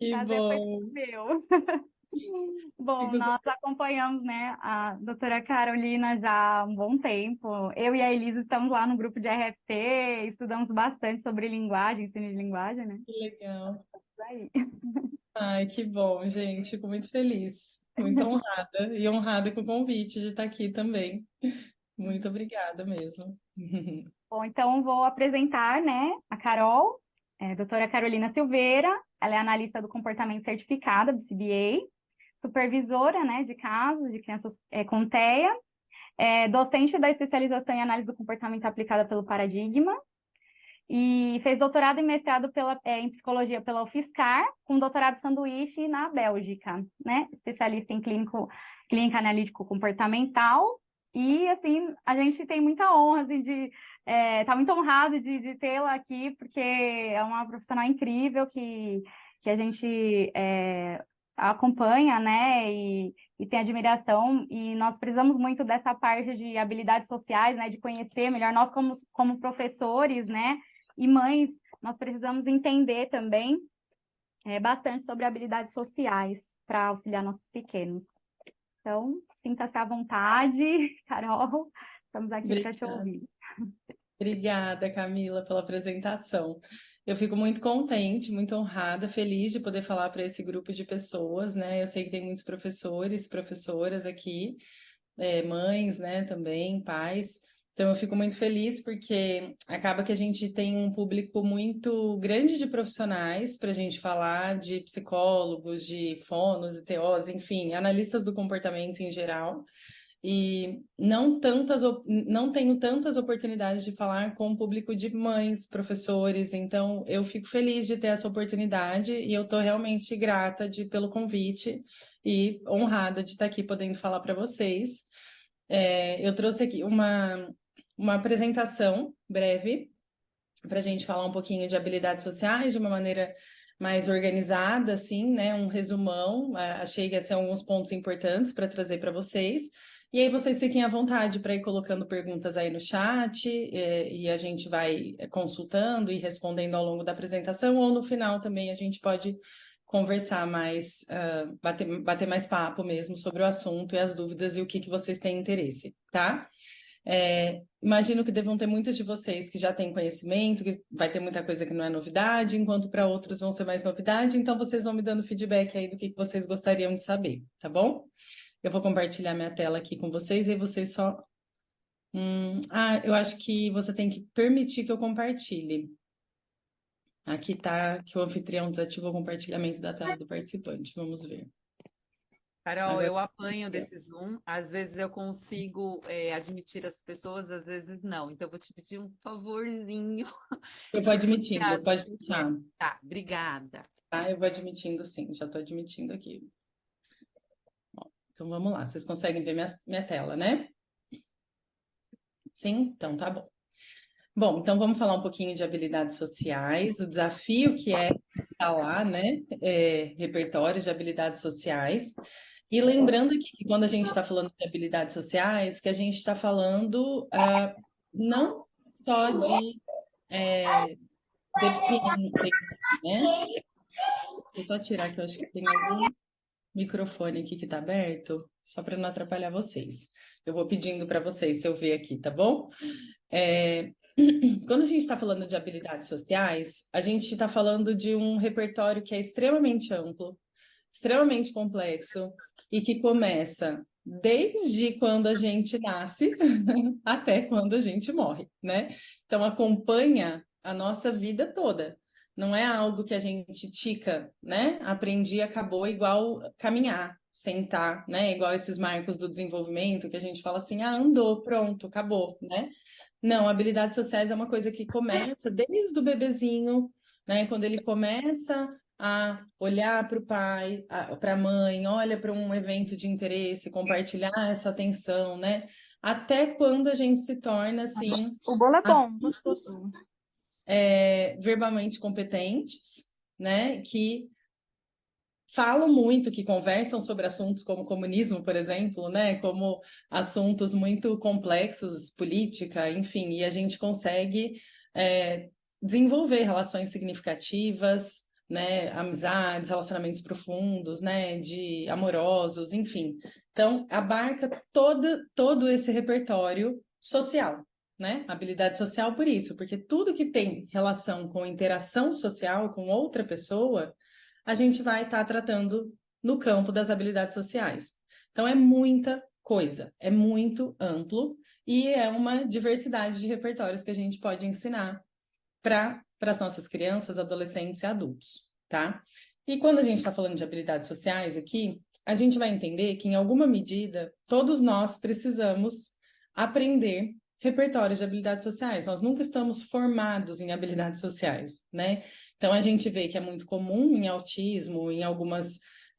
Que Prazer foi todo bom. meu. Bom, Fico nós acompanhamos, né, a doutora Carolina já há um bom tempo. Eu e a Elisa estamos lá no grupo de RFT, estudamos bastante sobre linguagem, ensino de linguagem, né? que legal. Isso aí. Ai, que bom, gente. Fico muito feliz, muito honrada e honrada com o convite de estar aqui também. Muito obrigada mesmo. Bom, então vou apresentar, né, a Carol, doutora Carolina Silveira. Ela é analista do comportamento certificada do CBA, supervisora, né, de casos de crianças com TEA, docente da especialização em análise do comportamento aplicada pelo Paradigma e fez doutorado e mestrado em psicologia pela UFSCar, com doutorado sanduíche na Bélgica, né? Especialista em clínica analítico comportamental. E, assim, a gente tem muita honra, assim, tá muito honrado de tê-la aqui, porque é uma profissional incrível que a gente acompanha, né? E tem admiração, e nós precisamos muito dessa parte de habilidades sociais, né? De conhecer melhor nós como professores, né? E mães, nós precisamos entender também bastante sobre habilidades sociais para auxiliar nossos pequenos. Então, sinta-se à vontade, Carol, estamos aqui para te Obrigada. ouvir. Obrigada, Camila, pela apresentação. Eu fico muito contente, muito honrada, feliz de poder falar para esse grupo de pessoas, né? Eu sei que tem muitos professores, professoras aqui, mães, né, também, pais. Então, eu fico muito feliz porque acaba que a gente tem um público muito grande de profissionais para a gente falar de psicólogos, de fonos e TOs, enfim, analistas do comportamento em geral. E não tenho tantas oportunidades de falar com o público de mães, professores, então eu fico feliz de ter essa oportunidade e eu estou realmente grata pelo convite e honrada de estar aqui podendo falar para vocês. Eu trouxe aqui uma apresentação breve para a gente falar um pouquinho de habilidades sociais de uma maneira mais organizada, assim, né? Um resumão. Achei que são alguns pontos importantes para trazer para vocês. E aí vocês fiquem à vontade para ir colocando perguntas aí no chat, e a gente vai consultando e respondendo ao longo da apresentação, ou no final também a gente pode conversar mais, bater mais papo mesmo sobre o assunto e as dúvidas e o que vocês têm interesse, tá? Imagino que devam ter muitos de vocês que já têm conhecimento, que vai ter muita coisa que não é novidade, enquanto para outros vão ser mais novidade, então vocês vão me dando feedback aí do que vocês gostariam de saber, tá bom? Eu vou compartilhar minha tela aqui com vocês e vocês só. Eu acho que você tem que permitir que eu compartilhe. Aqui tá que o anfitrião desativou o compartilhamento da tela do participante. Vamos ver. Carol, Agora. eu apanho desse Zoom. Às vezes eu consigo admitir as pessoas, às vezes não. Então, eu vou te pedir um favorzinho. Eu vou Se você admitindo, pode deixar. tá, obrigada. Tá, eu vou admitindo sim, já estou admitindo aqui. Então vamos lá, vocês conseguem ver minha tela, né? Sim? Então tá bom. Bom, então vamos falar um pouquinho de habilidades sociais, o desafio que é falar, né? Repertório de habilidades sociais. E lembrando aqui que quando a gente está falando de habilidades sociais, que a gente está falando não só de deficiência, né? Vou só tirar que eu acho que tem algum microfone aqui que está aberto, só para não atrapalhar vocês. Eu vou pedindo para vocês se eu ver aqui, tá bom? Quando a gente está falando de habilidades sociais, a gente está falando de um repertório que é extremamente amplo, extremamente complexo e que começa desde quando a gente nasce até quando a gente morre, né? Então acompanha a nossa vida toda. Não é algo que a gente tica, né? Aprendi, acabou igual caminhar, sentar, né? Igual esses marcos do desenvolvimento que a gente fala assim, andou, pronto, acabou, né? Não, habilidades sociais é uma coisa que começa desde o bebezinho, né? Quando ele começa a olhar para o pai, para a mãe, olha para um evento de interesse, compartilhar essa atenção, né? Até quando a gente se torna assim O bolo é bom, adultos, gostoso. verbalmente competentes, né? Que falam muito, que conversam sobre assuntos como comunismo, por exemplo, né? Como assuntos muito complexos, política, enfim, e a gente consegue desenvolver relações significativas, né, amizades, relacionamentos profundos, né, de amorosos, enfim. Então, abarca todo esse repertório social, né? Habilidade social por isso, porque tudo que tem relação com interação social com outra pessoa, a gente vai estar tratando no campo das habilidades sociais. Então, é muita coisa, é muito amplo e é uma diversidade de repertórios que a gente pode ensinar para as nossas crianças, adolescentes e adultos, tá? E quando a gente está falando de habilidades sociais aqui, a gente vai entender que, em alguma medida, todos nós precisamos aprender repertórios de habilidades sociais. Nós nunca estamos formados em habilidades sociais, né? Então, a gente vê que é muito comum em autismo, em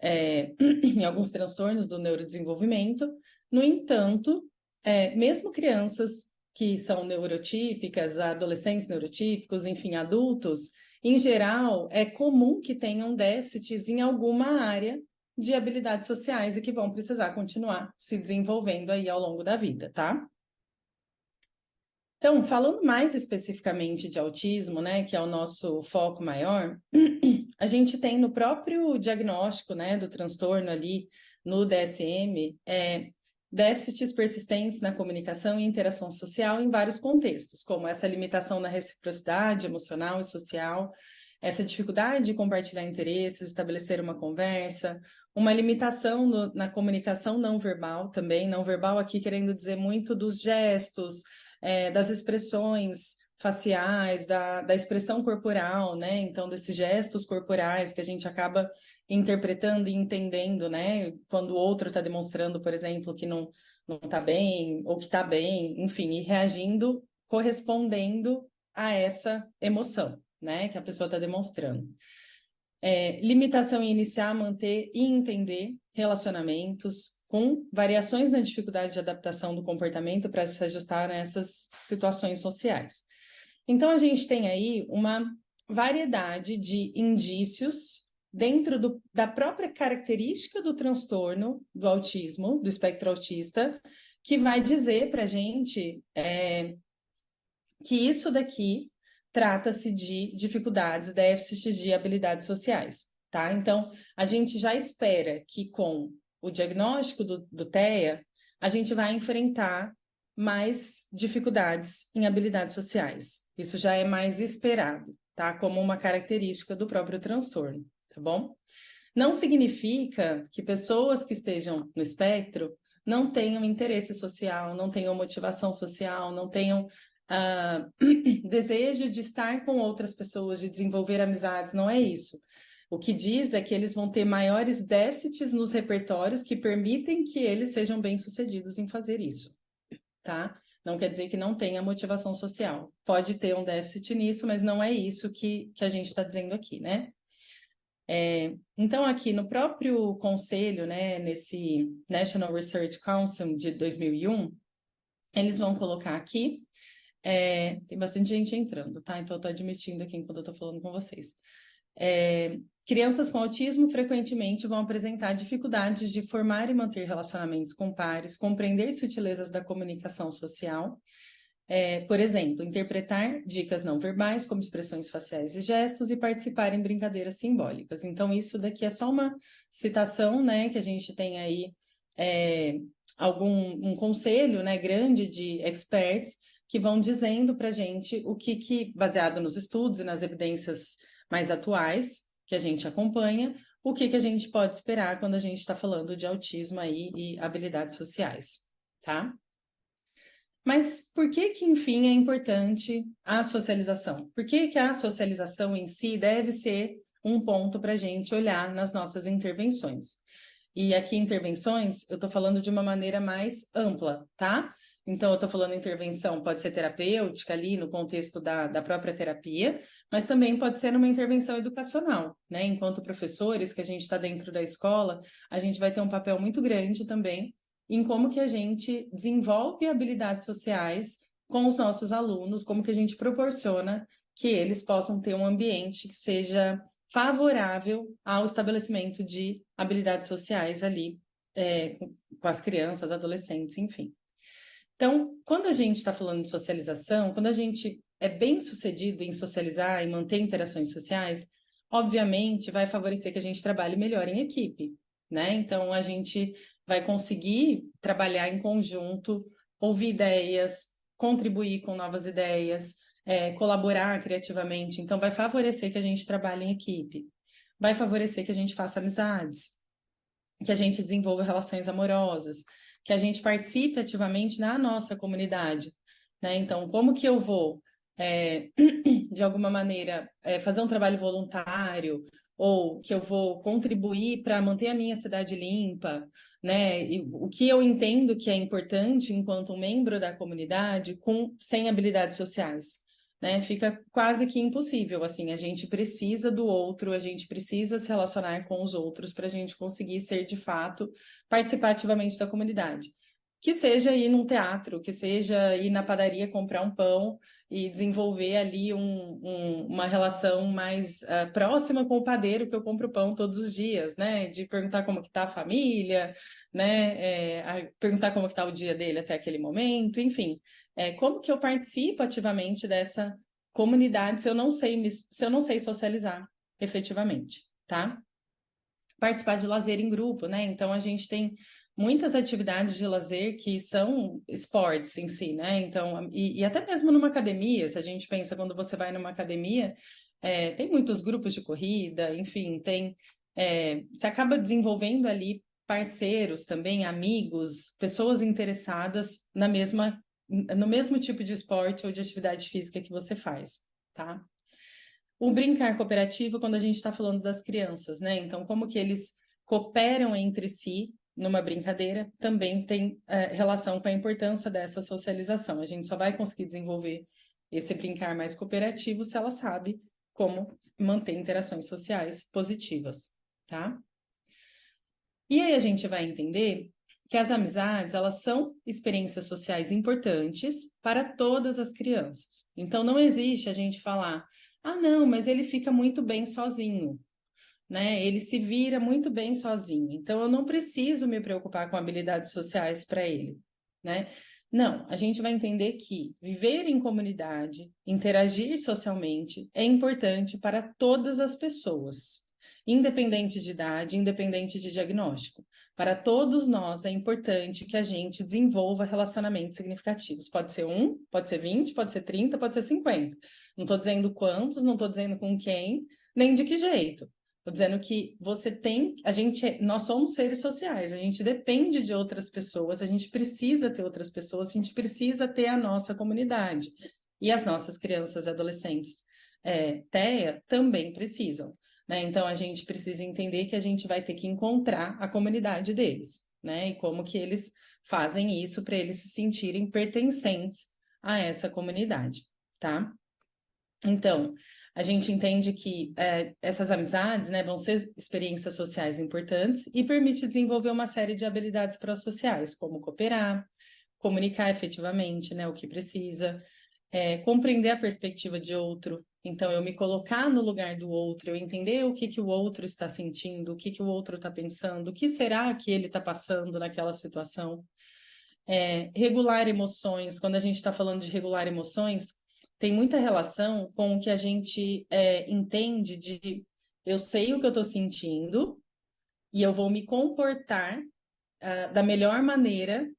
em alguns transtornos do neurodesenvolvimento. No entanto, mesmo crianças que são neurotípicas, adolescentes neurotípicos, enfim, adultos, em geral, é comum que tenham déficits em alguma área de habilidades sociais e que vão precisar continuar se desenvolvendo aí ao longo da vida, tá? Então, falando mais especificamente de autismo, né, que é o nosso foco maior, a gente tem no próprio diagnóstico, né, do transtorno ali no DSM, déficits persistentes na comunicação e interação social em vários contextos, como essa limitação na reciprocidade emocional e social, essa dificuldade de compartilhar interesses, estabelecer uma conversa, uma limitação na comunicação não verbal também, não verbal aqui querendo dizer muito dos gestos, das expressões faciais, da expressão corporal, né? Então, desses gestos corporais que a gente acaba interpretando e entendendo, né? Quando o outro está demonstrando, por exemplo, que não está bem, ou que está bem, enfim, e reagindo, correspondendo a essa emoção, né? Que a pessoa está demonstrando. Limitação em iniciar, manter e entender relacionamentos, com variações na dificuldade de adaptação do comportamento para se ajustar a essas situações sociais. Então, a gente tem aí uma variedade de indícios dentro da própria característica do transtorno do autismo, do espectro autista, que vai dizer para a gente que isso daqui trata-se de dificuldades, déficits de habilidades sociais, tá? Então, a gente já espera que com o diagnóstico do TEA, a gente vai enfrentar mais dificuldades em habilidades sociais. Isso já é mais esperado, tá? Como uma característica do próprio transtorno, tá bom? Não significa que pessoas que estejam no espectro não tenham interesse social, não tenham motivação social, não tenham desejo de estar com outras pessoas, de desenvolver amizades, não é isso. O que diz é que eles vão ter maiores déficits nos repertórios que permitem que eles sejam bem-sucedidos em fazer isso, tá? Não quer dizer que não tenha motivação social. Pode ter um déficit nisso, mas não é isso que a gente está dizendo aqui, né? Então, aqui no próprio conselho, né, nesse National Research Council de 2001, eles vão colocar aqui, tem bastante gente entrando, tá? Então, eu estou admitindo aqui enquanto eu estou falando com vocês. Crianças com autismo frequentemente vão apresentar dificuldades de formar e manter relacionamentos com pares, compreender sutilezas da comunicação social, por exemplo, interpretar dicas não verbais como expressões faciais e gestos e participar em brincadeiras simbólicas. Então, isso daqui é só uma citação, né, que a gente tem aí um conselho, né, grande de experts que vão dizendo para a gente o que, baseado nos estudos e nas evidências mais atuais que a gente acompanha, o que a gente pode esperar quando a gente está falando de autismo aí e habilidades sociais, tá? Mas por que, enfim, é importante a socialização? Por que a socialização em si deve ser um ponto para a gente olhar nas nossas intervenções? E aqui, intervenções, eu estou falando de uma maneira mais ampla, tá? Então, eu estou falando intervenção, pode ser terapêutica ali, no contexto da própria terapia, mas também pode ser numa intervenção educacional, né? Enquanto professores, que a gente está dentro da escola, a gente vai ter um papel muito grande também em como que a gente desenvolve habilidades sociais com os nossos alunos, como que a gente proporciona que eles possam ter um ambiente que seja favorável ao estabelecimento de habilidades sociais ali com as crianças, adolescentes, enfim. Então, quando a gente está falando de socialização, quando a gente é bem sucedido em socializar e manter interações sociais, obviamente vai favorecer que a gente trabalhe melhor em equipe, né? Então, a gente vai conseguir trabalhar em conjunto, ouvir ideias, contribuir com novas ideias, colaborar criativamente. Então, vai favorecer que a gente trabalhe em equipe, vai favorecer que a gente faça amizades, que a gente desenvolva relações amorosas, que a gente participe ativamente na nossa comunidade, né? Então, como que eu vou, de alguma maneira, fazer um trabalho voluntário, ou que eu vou contribuir para manter a minha cidade limpa, né? E o que eu entendo que é importante enquanto um membro da comunidade sem habilidades sociais, né? Fica quase que impossível, assim, a gente precisa do outro, a gente precisa se relacionar com os outros para a gente conseguir ser, de fato, participar ativamente da comunidade. Que seja ir num teatro, que seja ir na padaria comprar um pão e desenvolver ali uma relação mais próxima com o padeiro que eu compro pão todos os dias, né? De perguntar como que tá a família, né? Perguntar como que tá o dia dele até aquele momento, enfim. Como que eu participo ativamente dessa comunidade se eu não sei socializar efetivamente, tá? Participar de lazer em grupo, né? Então a gente tem muitas atividades de lazer que são esportes em si, né? Então, e até mesmo numa academia, se a gente pensa quando você vai numa academia, tem muitos grupos de corrida, enfim, você acaba desenvolvendo ali parceiros também, amigos, pessoas interessadas no mesmo tipo de esporte ou de atividade física que você faz, tá? O brincar cooperativo, quando a gente está falando das crianças, né? Então, como que eles cooperam entre si numa brincadeira, também tem relação com a importância dessa socialização. A gente só vai conseguir desenvolver esse brincar mais cooperativo se ela sabe como manter interações sociais positivas, tá? E aí a gente vai entender que as amizades, elas são experiências sociais importantes para todas as crianças. Então, não existe a gente falar, ah, não, mas ele fica muito bem sozinho, né? Ele se vira muito bem sozinho. Então, eu não preciso me preocupar com habilidades sociais para ele, né? Não, a gente vai entender que viver em comunidade, interagir socialmente é importante para todas as pessoas, independente de idade, independente de diagnóstico. Para todos nós é importante que a gente desenvolva relacionamentos significativos. Pode ser 1, pode ser 20, pode ser 30, pode ser 50. Não estou dizendo quantos, não estou dizendo com quem, nem de que jeito. Estou dizendo que nós somos seres sociais, a gente depende de outras pessoas, a gente precisa ter outras pessoas, a gente precisa ter a nossa comunidade. E as nossas crianças e adolescentes TEA também precisam, né? Então, a gente precisa entender que a gente vai ter que encontrar a comunidade deles, né? E como que eles fazem isso para eles se sentirem pertencentes a essa comunidade, tá? Então, a gente entende que essas amizades, né, vão ser experiências sociais importantes e permite desenvolver uma série de habilidades pró-sociais, como cooperar, comunicar efetivamente, né, o que precisa, compreender a perspectiva de outro. Então, eu me colocar no lugar do outro, eu entender o que o outro está sentindo, o que o outro está pensando, o que será que ele está passando naquela situação. Regular emoções, quando a gente está falando de regular emoções, tem muita relação com o que a gente entende de eu sei o que eu estou sentindo e eu vou me comportar da melhor maneira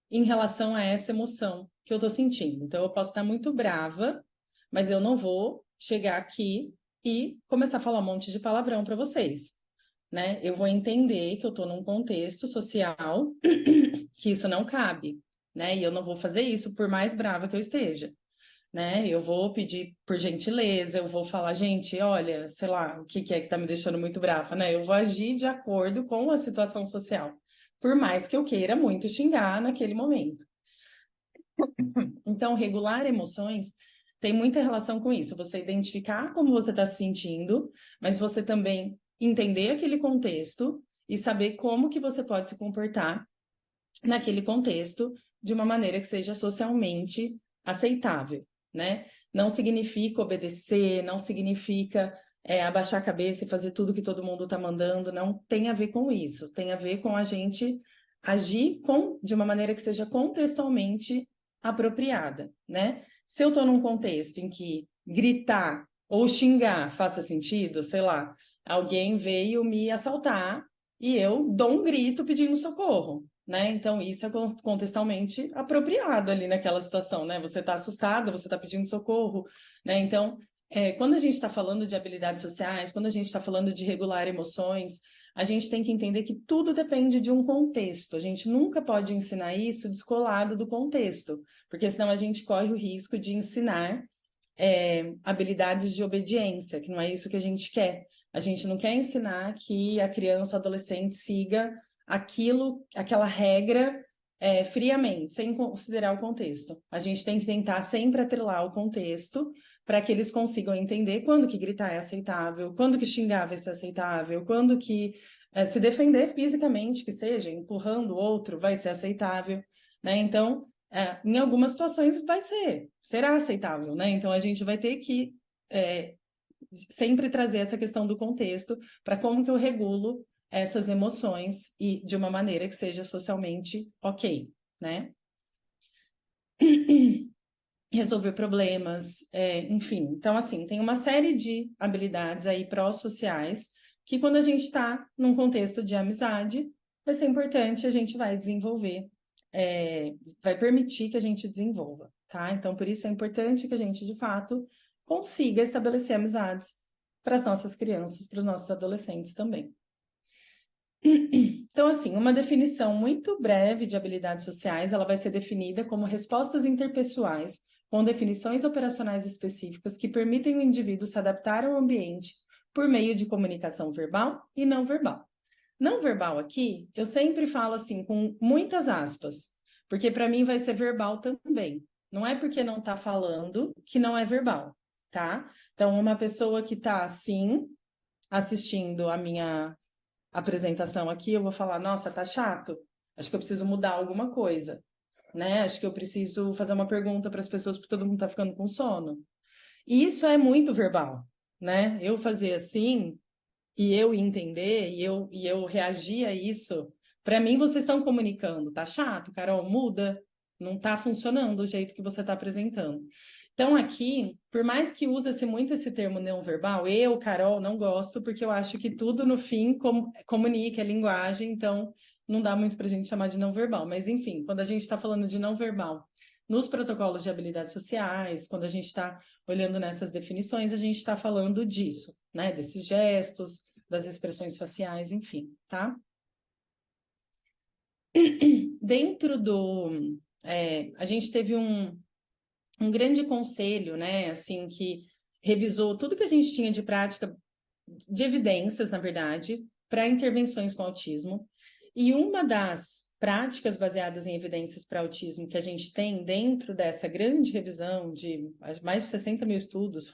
em relação a essa emoção que eu estou sentindo. Então, eu posso estar muito brava, mas eu não vou chegar aqui e começar a falar um monte de palavrão para vocês, né? Eu vou entender que eu estou num contexto social que isso não cabe, né? E eu não vou fazer isso por mais brava que eu esteja, né? Eu vou pedir por gentileza, eu vou falar, gente, olha, sei lá, o que é que tá me deixando muito brava, né? Eu vou agir de acordo com a situação social, por mais que eu queira muito xingar naquele momento. Então, regular emoções tem muita relação com isso, você identificar como você está se sentindo, mas você também entender aquele contexto e saber como que você pode se comportar naquele contexto de uma maneira que seja socialmente aceitável, né? Não significa obedecer, não significa abaixar a cabeça e fazer tudo que todo mundo está mandando, não tem a ver com isso, tem a ver com a gente agir de uma maneira que seja contextualmente apropriada, né? Se eu estou num contexto em que gritar Ou xingar, faça sentido? Sei lá, alguém veio me assaltar e eu dou um grito pedindo socorro, né? Então, isso é contextualmente apropriado ali naquela situação, né? Você está assustada, você está pedindo socorro, né? Então, quando a gente está falando de habilidades sociais, quando a gente está falando de regular emoções, a gente tem que entender que tudo depende de um contexto. A gente nunca pode ensinar isso descolado do contexto, porque senão a gente corre o risco de ensinar habilidades de obediência, que não é isso que a gente quer. A gente não quer ensinar que a criança, adolescente siga aquela regra friamente, sem considerar o contexto. A gente tem que tentar sempre atrelar o contexto para que eles consigam entender quando que gritar é aceitável, quando que xingar vai ser aceitável, quando que se defender fisicamente, que seja, empurrando o outro, vai ser aceitável, né? Então, em algumas situações será aceitável, né? Então a gente vai ter que sempre trazer essa questão do contexto para como que eu regulo essas emoções e de uma maneira que seja socialmente ok, né? Resolver problemas, enfim. Então, assim, tem uma série de habilidades aí pró-sociais que quando a gente está num contexto de amizade, vai ser importante, a gente vai desenvolver, vai permitir que a gente desenvolva, tá? Então, por isso é importante que a gente, de fato, consiga estabelecer amizades para as nossas crianças, para os nossos adolescentes também. Então, assim, uma definição muito breve de habilidades sociais, ela vai ser definida como respostas interpessoais com definições operacionais específicas que permitem o indivíduo se adaptar ao ambiente por meio de comunicação verbal e não verbal. Não verbal aqui, eu sempre falo assim, com muitas aspas, porque para mim vai ser verbal também. Não é porque não está falando que não é verbal, tá? Então, uma pessoa que está assim, assistindo a minha apresentação aqui, eu vou falar, nossa, tá chato, acho que eu preciso mudar alguma coisa, né? Acho que eu preciso fazer uma pergunta para as pessoas, porque todo mundo tá ficando com sono. E isso é muito verbal, né? Eu fazer assim, e eu entender, e eu reagir a isso, para mim vocês estão comunicando, tá chato, Carol, muda, não tá funcionando do jeito que você está apresentando. Então, aqui, por mais que use-se muito esse termo não verbal, eu, Carol, não gosto, porque eu acho que tudo, no fim, comunica a linguagem, então não dá muito para a gente chamar de não verbal. Mas, enfim, quando a gente está falando de não verbal nos protocolos de habilidades sociais, quando a gente está olhando nessas definições, a gente está falando disso, né? Desses gestos, das expressões faciais, enfim, tá? Dentro do... a gente teve um grande conselho, né? Assim, que revisou tudo que a gente tinha de prática, de evidências, na verdade, para intervenções com autismo. E uma das práticas baseadas em evidências para autismo que a gente tem dentro dessa grande revisão de mais de 60 mil estudos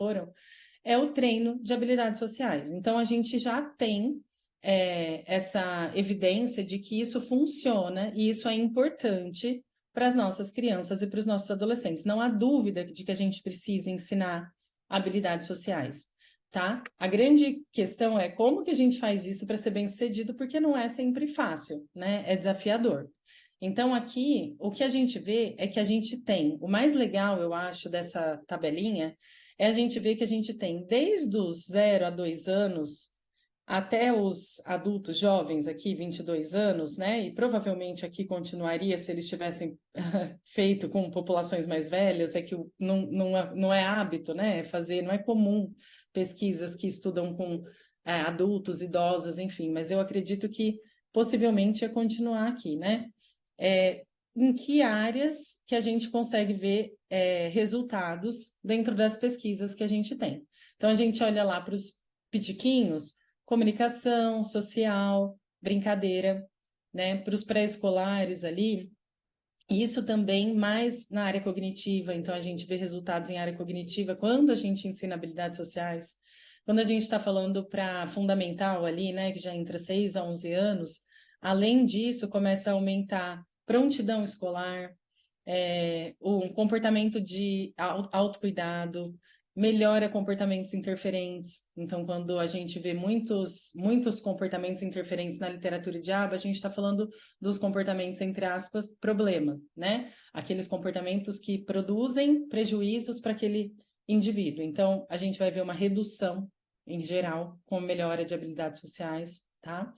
é o treino de habilidades sociais. Então, a gente já tem essa evidência de que isso funciona e isso é importante para as nossas crianças e para os nossos adolescentes. Não há dúvida de que a gente precisa ensinar habilidades sociais, tá? A grande questão é como que a gente faz isso para ser bem-sucedido, porque não é sempre fácil, né? É desafiador. Então, aqui, o que a gente vê é que a gente tem, o mais legal, eu acho, dessa tabelinha, é a gente ver que a gente tem desde os 0 a 2 anos até os adultos jovens aqui, 22 anos, né? E provavelmente aqui continuaria se eles tivessem feito com populações mais velhas, é que não é hábito, né? Fazer, não é comum pesquisas que estudam com adultos, idosos, enfim, mas eu acredito que possivelmente ia continuar aqui, né? Em que áreas que a gente consegue ver resultados dentro das pesquisas que a gente tem. Então, a gente olha lá para os pitiquinhos, comunicação, social, brincadeira, né? Para os pré-escolares ali, isso também mais na área cognitiva, então a gente vê resultados em área cognitiva quando a gente ensina habilidades sociais. Quando a gente está falando para fundamental ali, né, que já entra 6 a 11 anos, além disso, começa a aumentar prontidão escolar, o comportamento de autocuidado, melhora comportamentos interferentes. Então, quando a gente vê muitos comportamentos interferentes na literatura de aba, a gente está falando dos comportamentos, entre aspas, problema, né? Aqueles comportamentos que produzem prejuízos para aquele indivíduo. Então, a gente vai ver uma redução, em geral, com melhora de habilidades sociais, tá?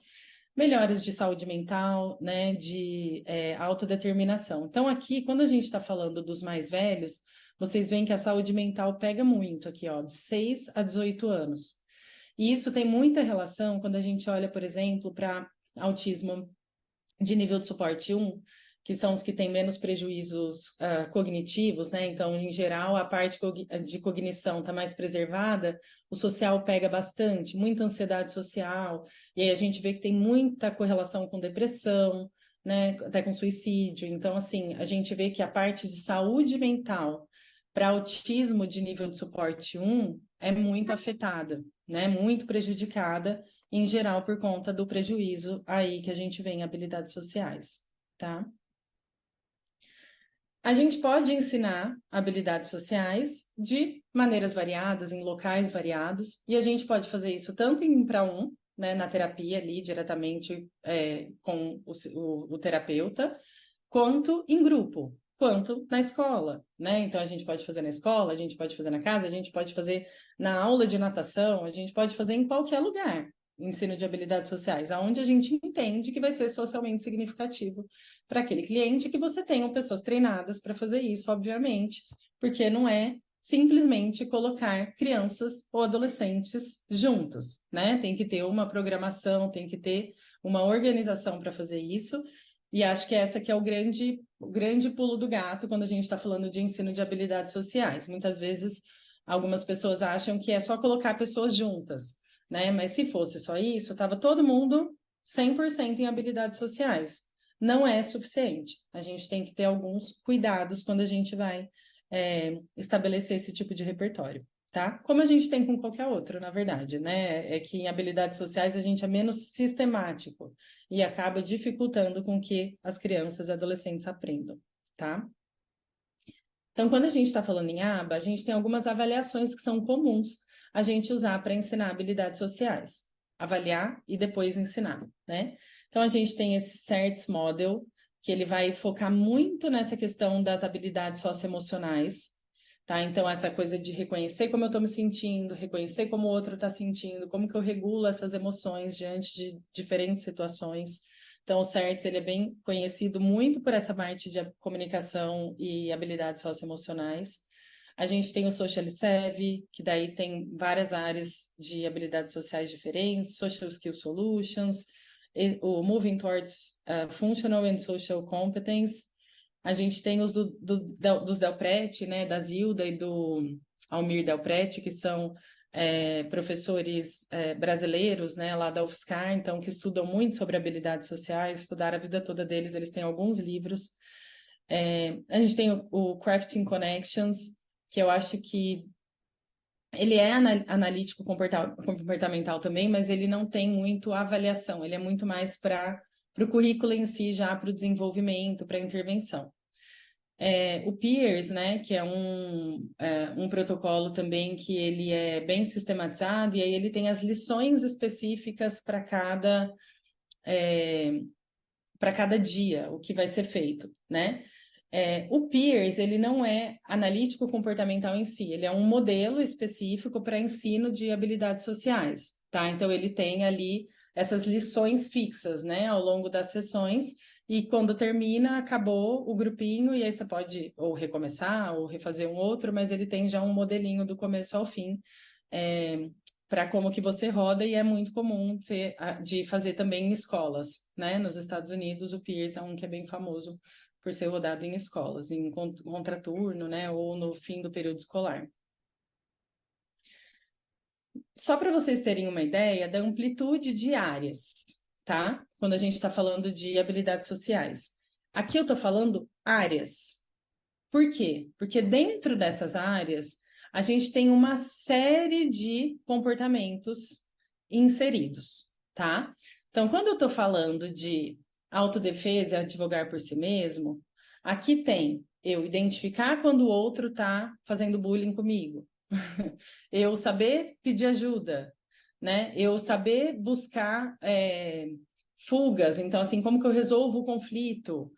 Melhoras de saúde mental, né, de autodeterminação. Então, aqui, quando a gente está falando dos mais velhos, vocês veem que a saúde mental pega muito aqui, ó, de 6 a 18 anos. E isso tem muita relação quando a gente olha, por exemplo, para autismo de nível de suporte 1, que são os que têm menos prejuízos cognitivos, né? Então, em geral, a parte de cognição está mais preservada, o social pega bastante, muita ansiedade social, e aí a gente vê que tem muita correlação com depressão, né? Até com suicídio. Então, assim, a gente vê que a parte de saúde mental para autismo de nível de suporte 1 é muito afetada, né? Muito prejudicada, em geral, por conta do prejuízo aí que a gente vê em habilidades sociais, tá? A gente pode ensinar habilidades sociais de maneiras variadas, em locais variados, e a gente pode fazer isso tanto em 1 para 1, né, na terapia ali, diretamente com o terapeuta, quanto em grupo, quanto na escola, né? Então, a gente pode fazer na escola, a gente pode fazer na casa, a gente pode fazer na aula de natação, a gente pode fazer em qualquer lugar, ensino de habilidades sociais, aonde a gente entende que vai ser socialmente significativo para aquele cliente, que você tenham pessoas treinadas para fazer isso, obviamente, porque não é simplesmente colocar crianças ou adolescentes juntos, né? Tem que ter uma programação, tem que ter uma organização para fazer isso, e acho que essa que é o grande pulo do gato quando a gente está falando de ensino de habilidades sociais. Muitas vezes, algumas pessoas acham que é só colocar pessoas juntas, né? Mas se fosse só isso, estava todo mundo 100% em habilidades sociais. Não é suficiente. A gente tem que ter alguns cuidados quando a gente vai estabelecer esse tipo de repertório, tá? Como a gente tem com qualquer outro, na verdade, né? É que em habilidades sociais a gente é menos sistemático e acaba dificultando com que as crianças e adolescentes aprendam, tá? Então, quando a gente está falando em aba, a gente tem algumas avaliações que são comuns a gente usar para ensinar habilidades sociais. Avaliar e depois ensinar, né? Então, a gente tem esse CERTS Model, que ele vai focar muito nessa questão das habilidades socioemocionais, tá? Então, essa coisa de reconhecer como eu estou me sentindo, reconhecer como o outro está sentindo, como que eu regulo essas emoções diante de diferentes situações. Então, o CERTS, ele é bem conhecido muito por essa parte de comunicação e habilidades socioemocionais. A gente tem o Social Savvy, que daí tem várias áreas de habilidades sociais diferentes, Social Skill Solutions, o Moving Towards Functional and Social Competence. A gente tem os dos Delprete, né, da Zilda e do Almir Delprete, que são professores brasileiros, né, lá da UFSCar, então, que estudam muito sobre habilidades sociais, estudaram a vida toda deles, eles têm alguns livros. A gente tem o Crafting Connections, que eu acho que ele é analítico comportamental também, mas ele não tem muito avaliação, ele é muito mais para o currículo em si, já para o desenvolvimento, para a intervenção. O PEERS, né, que é um protocolo também que ele é bem sistematizado, e aí ele tem as lições específicas para cada dia, o que vai ser feito, né? O PEERS, ele não é analítico comportamental em si, ele é um modelo específico para ensino de habilidades sociais, tá? Então, ele tem ali essas lições fixas, né, ao longo das sessões, e quando termina, acabou o grupinho, e aí você pode ou recomeçar ou refazer um outro, mas ele tem já um modelinho do começo ao fim, para como que você roda, e é muito comum de fazer também em escolas, né? Nos Estados Unidos, o PEERS é um que é bem famoso por ser rodado em escolas, em contraturno, né? Ou no fim do período escolar. Só para vocês terem uma ideia da amplitude de áreas, tá? Quando a gente está falando de habilidades sociais. Aqui eu estou falando áreas. Por quê? Porque dentro dessas áreas, a gente tem uma série de comportamentos inseridos, tá? Então, quando eu estou falando de autodefesa e advogar por si mesmo, aqui tem eu identificar quando o outro está fazendo bullying comigo, eu saber pedir ajuda, né? Eu saber buscar fugas, então, assim, como que eu resolvo o conflito?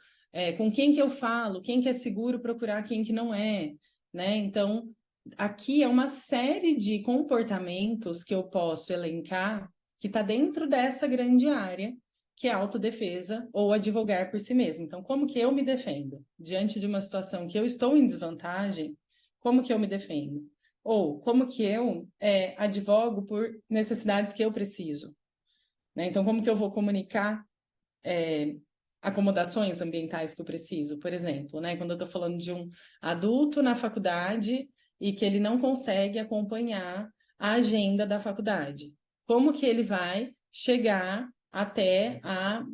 Com quem que eu falo, quem que é seguro procurar quem que não é, né? Então, aqui é uma série de comportamentos que eu posso elencar que está dentro dessa grande área, que é a autodefesa ou advogar por si mesmo. Então, como que eu me defendo? Diante de uma situação que eu estou em desvantagem, como que eu me defendo? Ou como que eu advogo por necessidades que eu preciso? Né? Então, como que eu vou comunicar acomodações ambientais que eu preciso? Por exemplo, né? Quando eu estou falando de um adulto na faculdade e que ele não consegue acompanhar a agenda da faculdade. Como que ele vai chegar até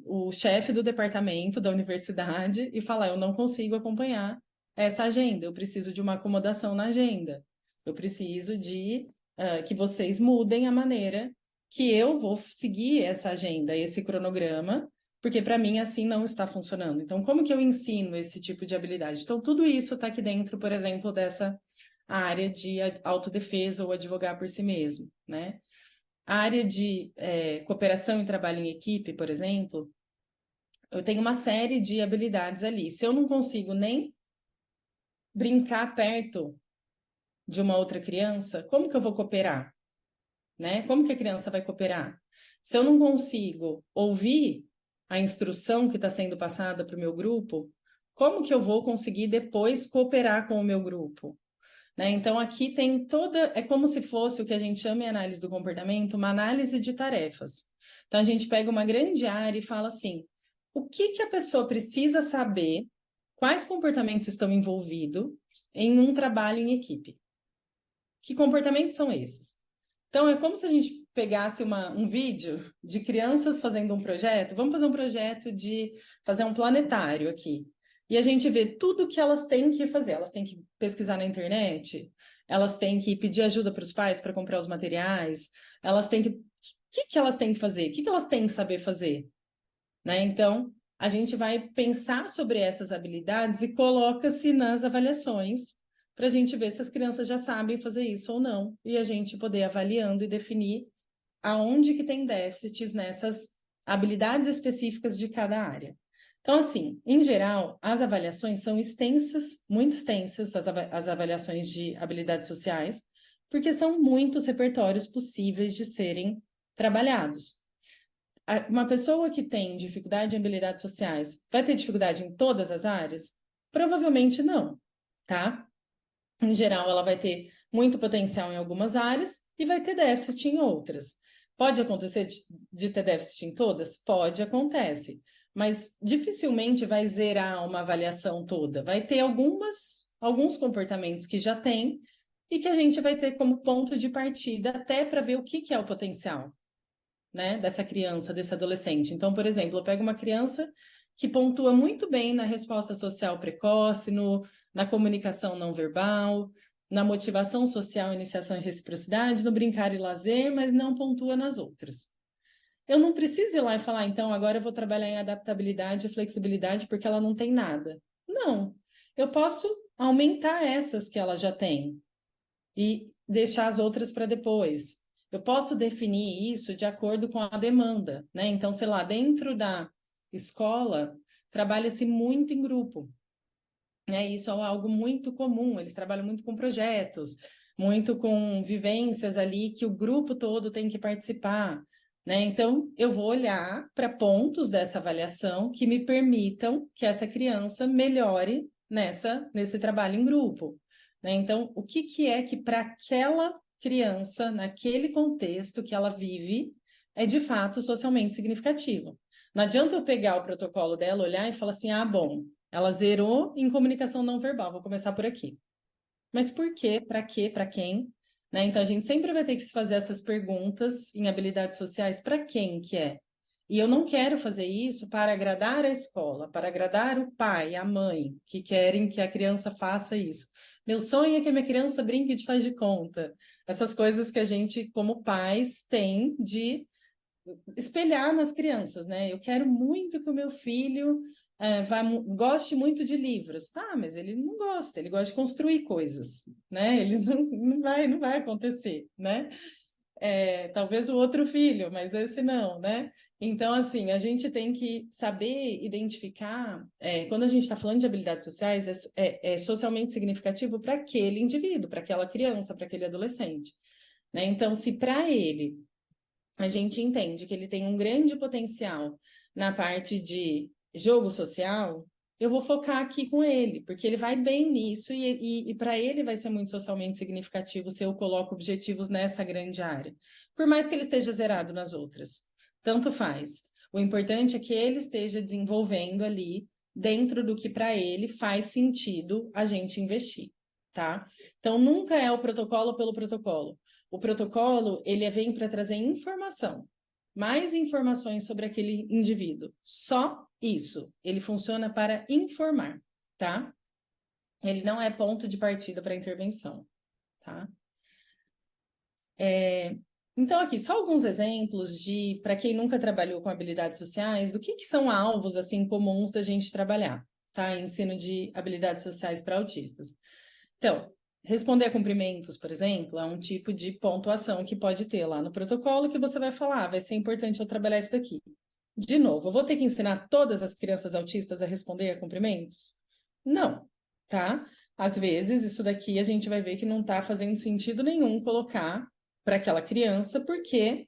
o chefe do departamento da universidade e falar: eu não consigo acompanhar essa agenda, eu preciso de uma acomodação na agenda, eu preciso de que vocês mudem a maneira que eu vou seguir essa agenda, esse cronograma, porque para mim assim não está funcionando. Então, como que eu ensino esse tipo de habilidade? Então, tudo isso está aqui dentro, por exemplo, dessa área de autodefesa ou advogar por si mesmo, né? A área de cooperação e trabalho em equipe, por exemplo, eu tenho uma série de habilidades ali. Se eu não consigo nem brincar perto de uma outra criança, como que eu vou cooperar? Né? Como que a criança vai cooperar? Se eu não consigo ouvir a instrução que está sendo passada para o meu grupo, como que eu vou conseguir depois cooperar com o meu grupo? Né? Então, aqui tem é como se fosse o que a gente chama em análise do comportamento, uma análise de tarefas. Então, a gente pega uma grande área e fala assim, o que que a pessoa precisa saber, quais comportamentos estão envolvidos em um trabalho em equipe? Que comportamentos são esses? Então, é como se a gente pegasse um vídeo de crianças fazendo um projeto. Vamos fazer um projeto de fazer um planetário aqui. E a gente vê tudo que elas têm que fazer. Elas têm que pesquisar na internet, elas têm que pedir ajuda para os pais para comprar os materiais, elas têm que. O que elas têm que fazer? O que elas têm que saber fazer? Né? Então, a gente vai pensar sobre essas habilidades e coloca-se nas avaliações para a gente ver se as crianças já sabem fazer isso ou não, e a gente poder avaliando e definir aonde que tem déficits nessas habilidades específicas de cada área. Então, assim, em geral, as avaliações são extensas, muito extensas, as avaliações de habilidades sociais, porque são muitos repertórios possíveis de serem trabalhados. Uma pessoa que tem dificuldade em habilidades sociais vai ter dificuldade em todas as áreas? Provavelmente não, tá? Em geral, ela vai ter muito potencial em algumas áreas e vai ter déficit em outras. Pode acontecer de ter déficit em todas? Pode, acontece. Mas dificilmente vai zerar uma avaliação toda. Vai ter alguns comportamentos que já tem e que a gente vai ter como ponto de partida até para ver o que é o potencial, né, dessa criança, desse adolescente. Então, por exemplo, eu pego uma criança que pontua muito bem na resposta social precoce, na comunicação não verbal, na motivação social, iniciação e reciprocidade, no brincar e lazer, mas não pontua nas outras. Eu não preciso ir lá e falar, então, agora eu vou trabalhar em adaptabilidade e flexibilidade porque ela não tem nada. Não. Eu posso aumentar essas que ela já tem e deixar as outras para depois. Eu posso definir isso de acordo com a demanda, né? Então, sei lá, dentro da escola, trabalha-se muito em grupo, né? Isso é algo muito comum, eles trabalham muito com projetos, muito com vivências ali que o grupo todo tem que participar, né? Então, eu vou olhar para pontos dessa avaliação que me permitam que essa criança melhore nesse trabalho em grupo, né? Então, o que que é que para aquela criança, naquele contexto que ela vive, é de fato socialmente significativo. Não adianta eu pegar o protocolo dela, olhar e falar assim, ah, bom, ela zerou em comunicação não verbal, vou começar por aqui. Mas por quê? Para quê? Para quem? Né? Então, a gente sempre vai ter que se fazer essas perguntas em habilidades sociais, para quem que é? E eu não quero fazer isso para agradar a escola, para agradar o pai, a mãe, que querem que a criança faça isso. Meu sonho é que a minha criança brinque de faz de conta. Essas coisas que a gente, como pais, tem de espelhar nas crianças, né? Eu quero muito que o meu filho goste muito de livros. Tá, mas ele não gosta, ele gosta de construir coisas, né? Ele não vai acontecer, né? talvez o outro filho, mas esse não, né? Então, assim, a gente tem que saber identificar, quando a gente está falando de habilidades sociais, é socialmente significativo para aquele indivíduo, para aquela criança, para aquele adolescente, né? Então, se para ele a gente entende que ele tem um grande potencial na parte de jogo social, eu vou focar aqui com ele, porque ele vai bem nisso e para ele vai ser muito socialmente significativo se eu coloco objetivos nessa grande área, por mais que ele esteja zerado nas outras. Tanto faz. O importante é que ele esteja desenvolvendo ali dentro do que para ele faz sentido a gente investir, tá? Então nunca é o protocolo pelo protocolo. O protocolo, ele vem para trazer informação, mais informações sobre aquele indivíduo. Só isso. Ele funciona para informar, tá? Ele não é ponto de partida para intervenção, tá? Então, aqui, só alguns exemplos de, para quem nunca trabalhou com habilidades sociais, do que são alvos, assim, comuns da gente trabalhar, tá? Ensino de habilidades sociais para autistas. Então, responder a cumprimentos, por exemplo, é um tipo de pontuação que pode ter lá no protocolo que você vai falar, vai ser importante eu trabalhar isso daqui. De novo, eu vou ter que ensinar todas as crianças autistas a responder a cumprimentos? Não, tá? Às vezes, isso daqui a gente vai ver que não está fazendo sentido nenhum colocar para aquela criança, porque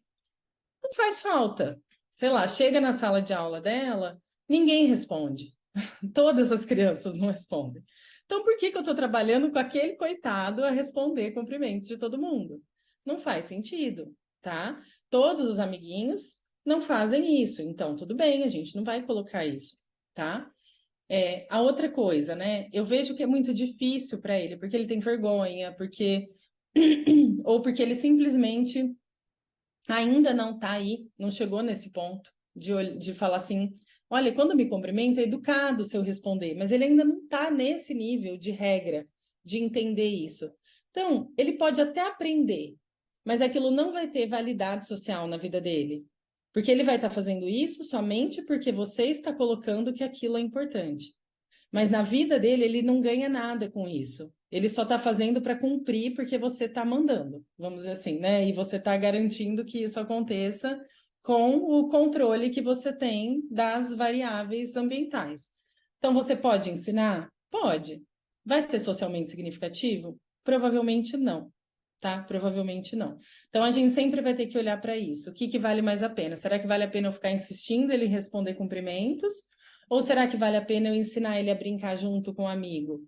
não faz falta. Sei lá, chega na sala de aula dela, ninguém responde. Todas as crianças não respondem. Então, por que eu estou trabalhando com aquele coitado a responder cumprimentos de todo mundo? Não faz sentido, tá? Todos os amiguinhos não fazem isso, então tudo bem, a gente não vai colocar isso, tá? A outra coisa, né? Eu vejo que é muito difícil para ele, porque ele tem vergonha, porque ou porque ele simplesmente ainda não está aí, não chegou nesse ponto de falar assim, olha, quando me cumprimenta, é educado se eu responder, mas ele ainda não está nesse nível de regra, de entender isso. Então, ele pode até aprender, mas aquilo não vai ter validade social na vida dele. Porque ele vai estar fazendo isso somente porque você está colocando que aquilo é importante. Mas na vida dele, ele não ganha nada com isso. Ele só está fazendo para cumprir porque você está mandando, vamos dizer assim, né? E você está garantindo que isso aconteça com o controle que você tem das variáveis ambientais. Então, você pode ensinar? Pode. Vai ser socialmente significativo? Provavelmente não, tá? Provavelmente não. Então, a gente sempre vai ter que olhar para isso. O que vale mais a pena? Será que vale a pena eu ficar insistindo ele responder cumprimentos? Ou será que vale a pena eu ensinar ele a brincar junto com um amigo,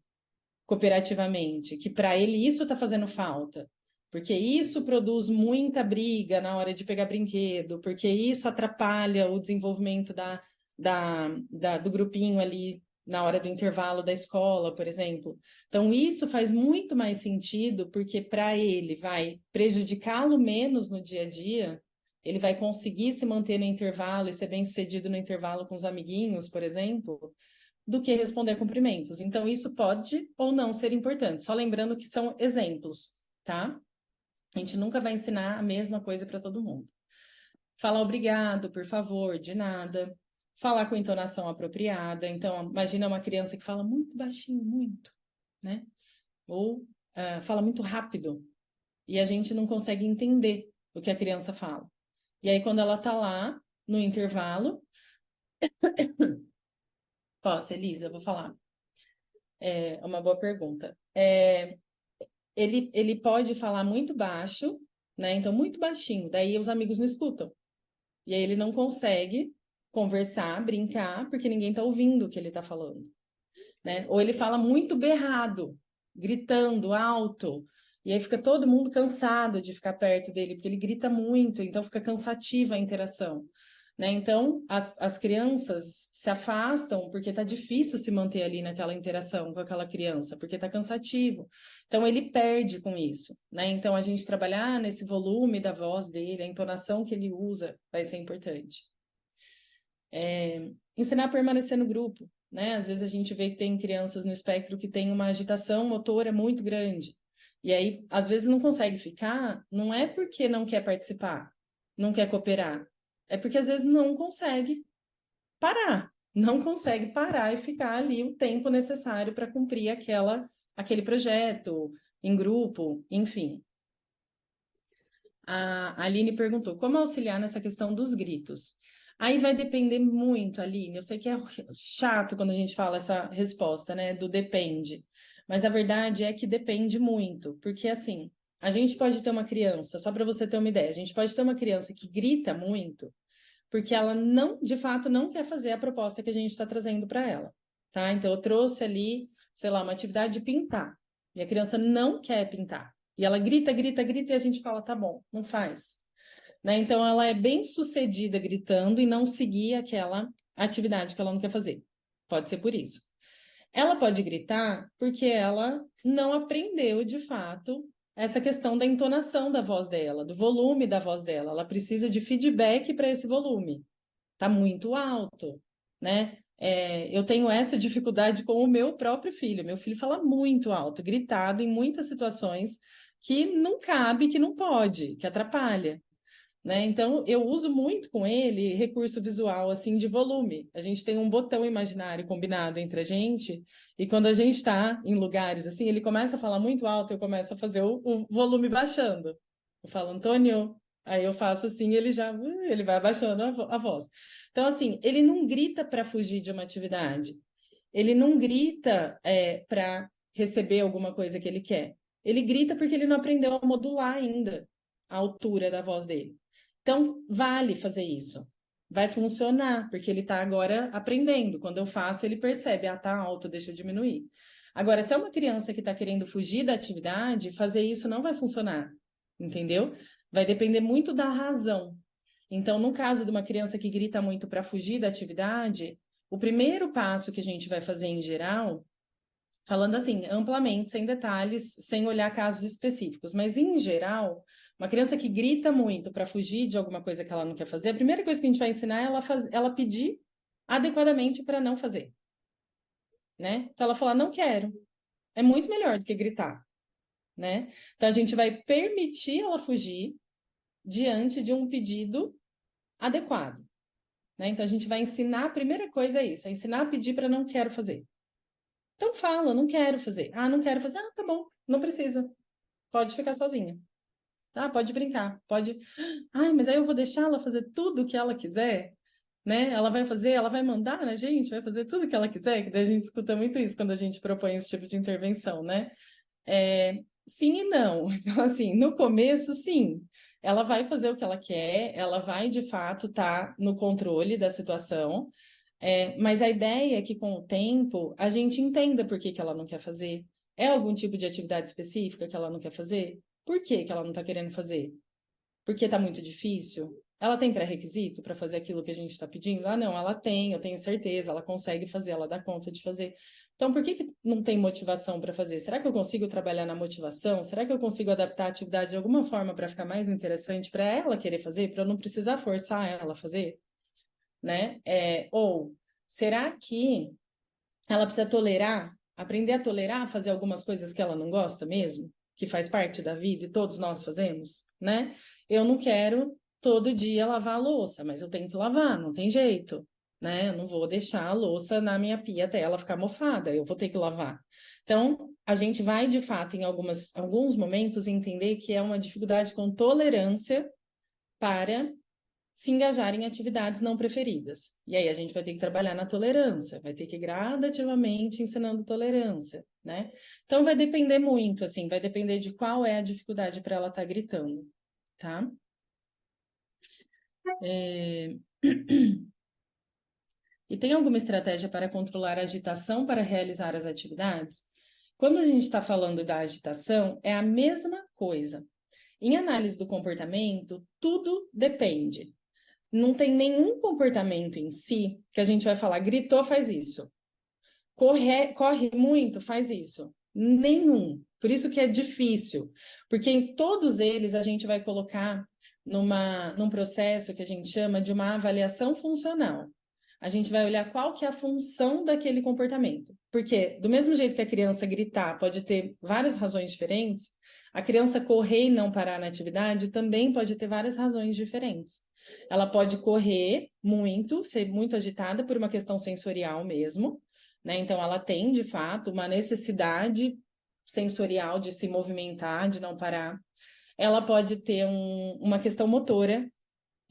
cooperativamente? Que para ele isso está fazendo falta. Porque isso produz muita briga na hora de pegar brinquedo, porque isso atrapalha o desenvolvimento do grupinho ali na hora do intervalo da escola, por exemplo. Então, isso faz muito mais sentido, porque para ele vai prejudicá-lo menos no dia a dia, ele vai conseguir se manter no intervalo e ser bem-sucedido no intervalo com os amiguinhos, por exemplo, do que responder a cumprimentos. Então, isso pode ou não ser importante. Só lembrando que são exemplos, tá? A gente nunca vai ensinar a mesma coisa para todo mundo. Falar obrigado, por favor, de nada. Falar com entonação apropriada. Então, imagina uma criança que fala muito baixinho, muito, né? Ou fala muito rápido. E a gente não consegue entender o que a criança fala. E aí, quando ela tá lá, no intervalo... Posso, Elisa? Eu vou falar. É uma boa pergunta. Ele pode falar muito baixo, né? Então, muito baixinho. Daí, os amigos não escutam. E aí, ele não consegue conversar, brincar, porque ninguém tá ouvindo o que ele tá falando, né? Ou ele fala muito berrado, gritando alto. E aí, fica todo mundo cansado de ficar perto dele, porque ele grita muito. Então, fica cansativa a interação. Né? Então, as crianças se afastam porque está difícil se manter ali naquela interação com aquela criança, porque está cansativo. Então, ele perde com isso. Né? Então, a gente trabalhar nesse volume da voz dele, a entonação que ele usa, vai ser importante. Ensinar a permanecer no grupo. Né? Às vezes a gente vê que tem crianças no espectro que tem uma agitação motora muito grande. E aí, às vezes, não consegue ficar, não é porque não quer participar, não quer cooperar, é porque às vezes não consegue parar, não consegue parar e ficar ali o tempo necessário para cumprir aquele projeto em grupo, enfim. A Aline perguntou, como auxiliar nessa questão dos gritos? Aí vai depender muito, Aline. Eu sei que é chato quando a gente fala essa resposta, né? Do depende. Mas a verdade é que depende muito. Porque, assim, a gente pode ter uma criança, só para você ter uma ideia, a gente pode ter uma criança que grita muito, porque ela não, de fato, não quer fazer a proposta que a gente está trazendo para ela, tá? Então, eu trouxe ali, sei lá, uma atividade de pintar. E a criança não quer pintar. E ela grita, grita, grita, e a gente fala, tá bom, não faz. Né? Então, ela é bem sucedida gritando e não seguir aquela atividade que ela não quer fazer. Pode ser por isso. Ela pode gritar porque ela não aprendeu, de fato, essa questão da entonação da voz dela, do volume da voz dela. Ela precisa de feedback para esse volume. Está muito alto, né? Eu tenho essa dificuldade com o meu próprio filho. Meu filho fala muito alto, gritado em muitas situações que não cabe, que não pode, que atrapalha. Né? Então, eu uso muito com ele recurso visual, assim, de volume. A gente tem um botão imaginário combinado entre a gente, e quando a gente está em lugares assim, ele começa a falar muito alto, eu começo a fazer o volume baixando. Eu falo, Antônio, aí eu faço assim, ele vai abaixando a voz. Então, assim, ele não grita para fugir de uma atividade, ele não grita para receber alguma coisa que ele quer. Ele grita porque ele não aprendeu a modular ainda a altura da voz dele. Então, vale fazer isso. Vai funcionar, porque ele está agora aprendendo. Quando eu faço, ele percebe, tá alto, deixa eu diminuir. Agora, se é uma criança que está querendo fugir da atividade, fazer isso não vai funcionar, entendeu? Vai depender muito da razão. Então, no caso de uma criança que grita muito para fugir da atividade, o primeiro passo que a gente vai fazer em geral, falando assim, amplamente, sem detalhes, sem olhar casos específicos, mas em geral, uma criança que grita muito para fugir de alguma coisa que ela não quer fazer, a primeira coisa que a gente vai ensinar é ela pedir adequadamente para não fazer, né? Então ela falar, não quero, é muito melhor do que gritar, né? Então a gente vai permitir ela fugir diante de um pedido adequado, né? Então a gente vai ensinar, a primeira coisa é isso, é ensinar a pedir para não quero fazer. Então fala, não quero fazer. Ah, não quero fazer. Ah, tá bom, não precisa. Pode ficar sozinha. Tá? Pode brincar. Pode. Ai, mas aí eu vou deixar ela fazer tudo o que ela quiser, né? Ela vai fazer, ela vai mandar na gente, vai fazer tudo o que ela quiser, que daí a gente escuta muito isso quando a gente propõe esse tipo de intervenção, né? Sim e não. Então, assim, no começo, sim. Ela vai fazer o que ela quer, ela vai de fato estar no controle da situação. Mas a ideia é que, com o tempo, a gente entenda por que que ela não quer fazer. É algum tipo de atividade específica que ela não quer fazer? Por que que ela não está querendo fazer? Porque está muito difícil? Ela tem pré-requisito para fazer aquilo que a gente está pedindo? Ah, não, ela tem, eu tenho certeza, ela consegue fazer, ela dá conta de fazer. Então, por que que não tem motivação para fazer? Será que eu consigo trabalhar na motivação? Será que eu consigo adaptar a atividade de alguma forma para ficar mais interessante para ela querer fazer, para eu não precisar forçar ela a fazer? Né? Ou será que ela precisa tolerar, aprender a tolerar, fazer algumas coisas que ela não gosta mesmo, que faz parte da vida e todos nós fazemos, né? Eu não quero todo dia lavar a louça, mas eu tenho que lavar, não tem jeito, né? Eu não vou deixar a louça na minha pia até ela ficar mofada, eu vou ter que lavar. Então, a gente vai, de fato, em alguns momentos, entender que é uma dificuldade com tolerância para se engajar em atividades não preferidas. E aí a gente vai ter que trabalhar na tolerância, vai ter que ir gradativamente ensinando tolerância, né? Então vai depender muito, assim, vai depender de qual é a dificuldade para ela estar gritando, tá? E tem alguma estratégia para controlar a agitação para realizar as atividades? Quando a gente está falando da agitação, é a mesma coisa. Em análise do comportamento, tudo depende. Não tem nenhum comportamento em si que a gente vai falar, gritou, faz isso. Corre muito, faz isso. Nenhum. Por isso que é difícil. Porque em todos eles a gente vai colocar num processo que a gente chama de uma avaliação funcional. A gente vai olhar qual que é a função daquele comportamento. Porque do mesmo jeito que a criança gritar pode ter várias razões diferentes, a criança correr e não parar na atividade também pode ter várias razões diferentes. Ela pode correr muito, ser muito agitada por uma questão sensorial mesmo, né? Então, ela tem, de fato, uma necessidade sensorial de se movimentar, de não parar. ela pode ter uma questão motora.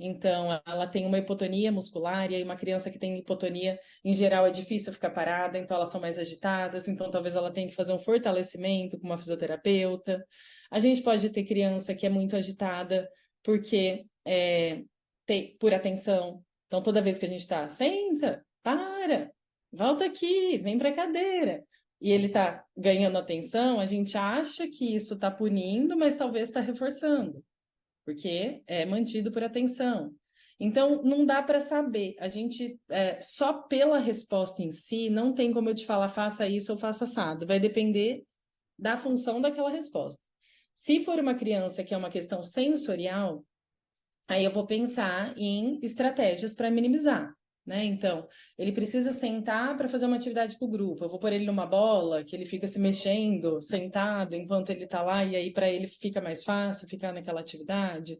Então, ela tem uma hipotonia muscular, e aí uma criança que tem hipotonia, em geral, é difícil ficar parada, então elas são mais agitadas, então talvez ela tenha que fazer um fortalecimento com uma fisioterapeuta. A gente pode ter criança que é muito agitada porque por atenção. Então, toda vez que a gente está, senta, para, volta aqui, vem para a cadeira. E ele está ganhando atenção, a gente acha que isso está punindo, mas talvez está reforçando, porque é mantido por atenção. Então, não dá para saber. A gente, só pela resposta em si, não tem como eu te falar, faça isso ou faça assado. Vai depender da função daquela resposta. Se for uma criança que é uma questão sensorial, aí eu vou pensar em estratégias para minimizar, né? Então, ele precisa sentar para fazer uma atividade com o grupo. Eu vou pôr ele numa bola, que ele fica se mexendo, sentado, enquanto ele está lá, e aí para ele fica mais fácil ficar naquela atividade,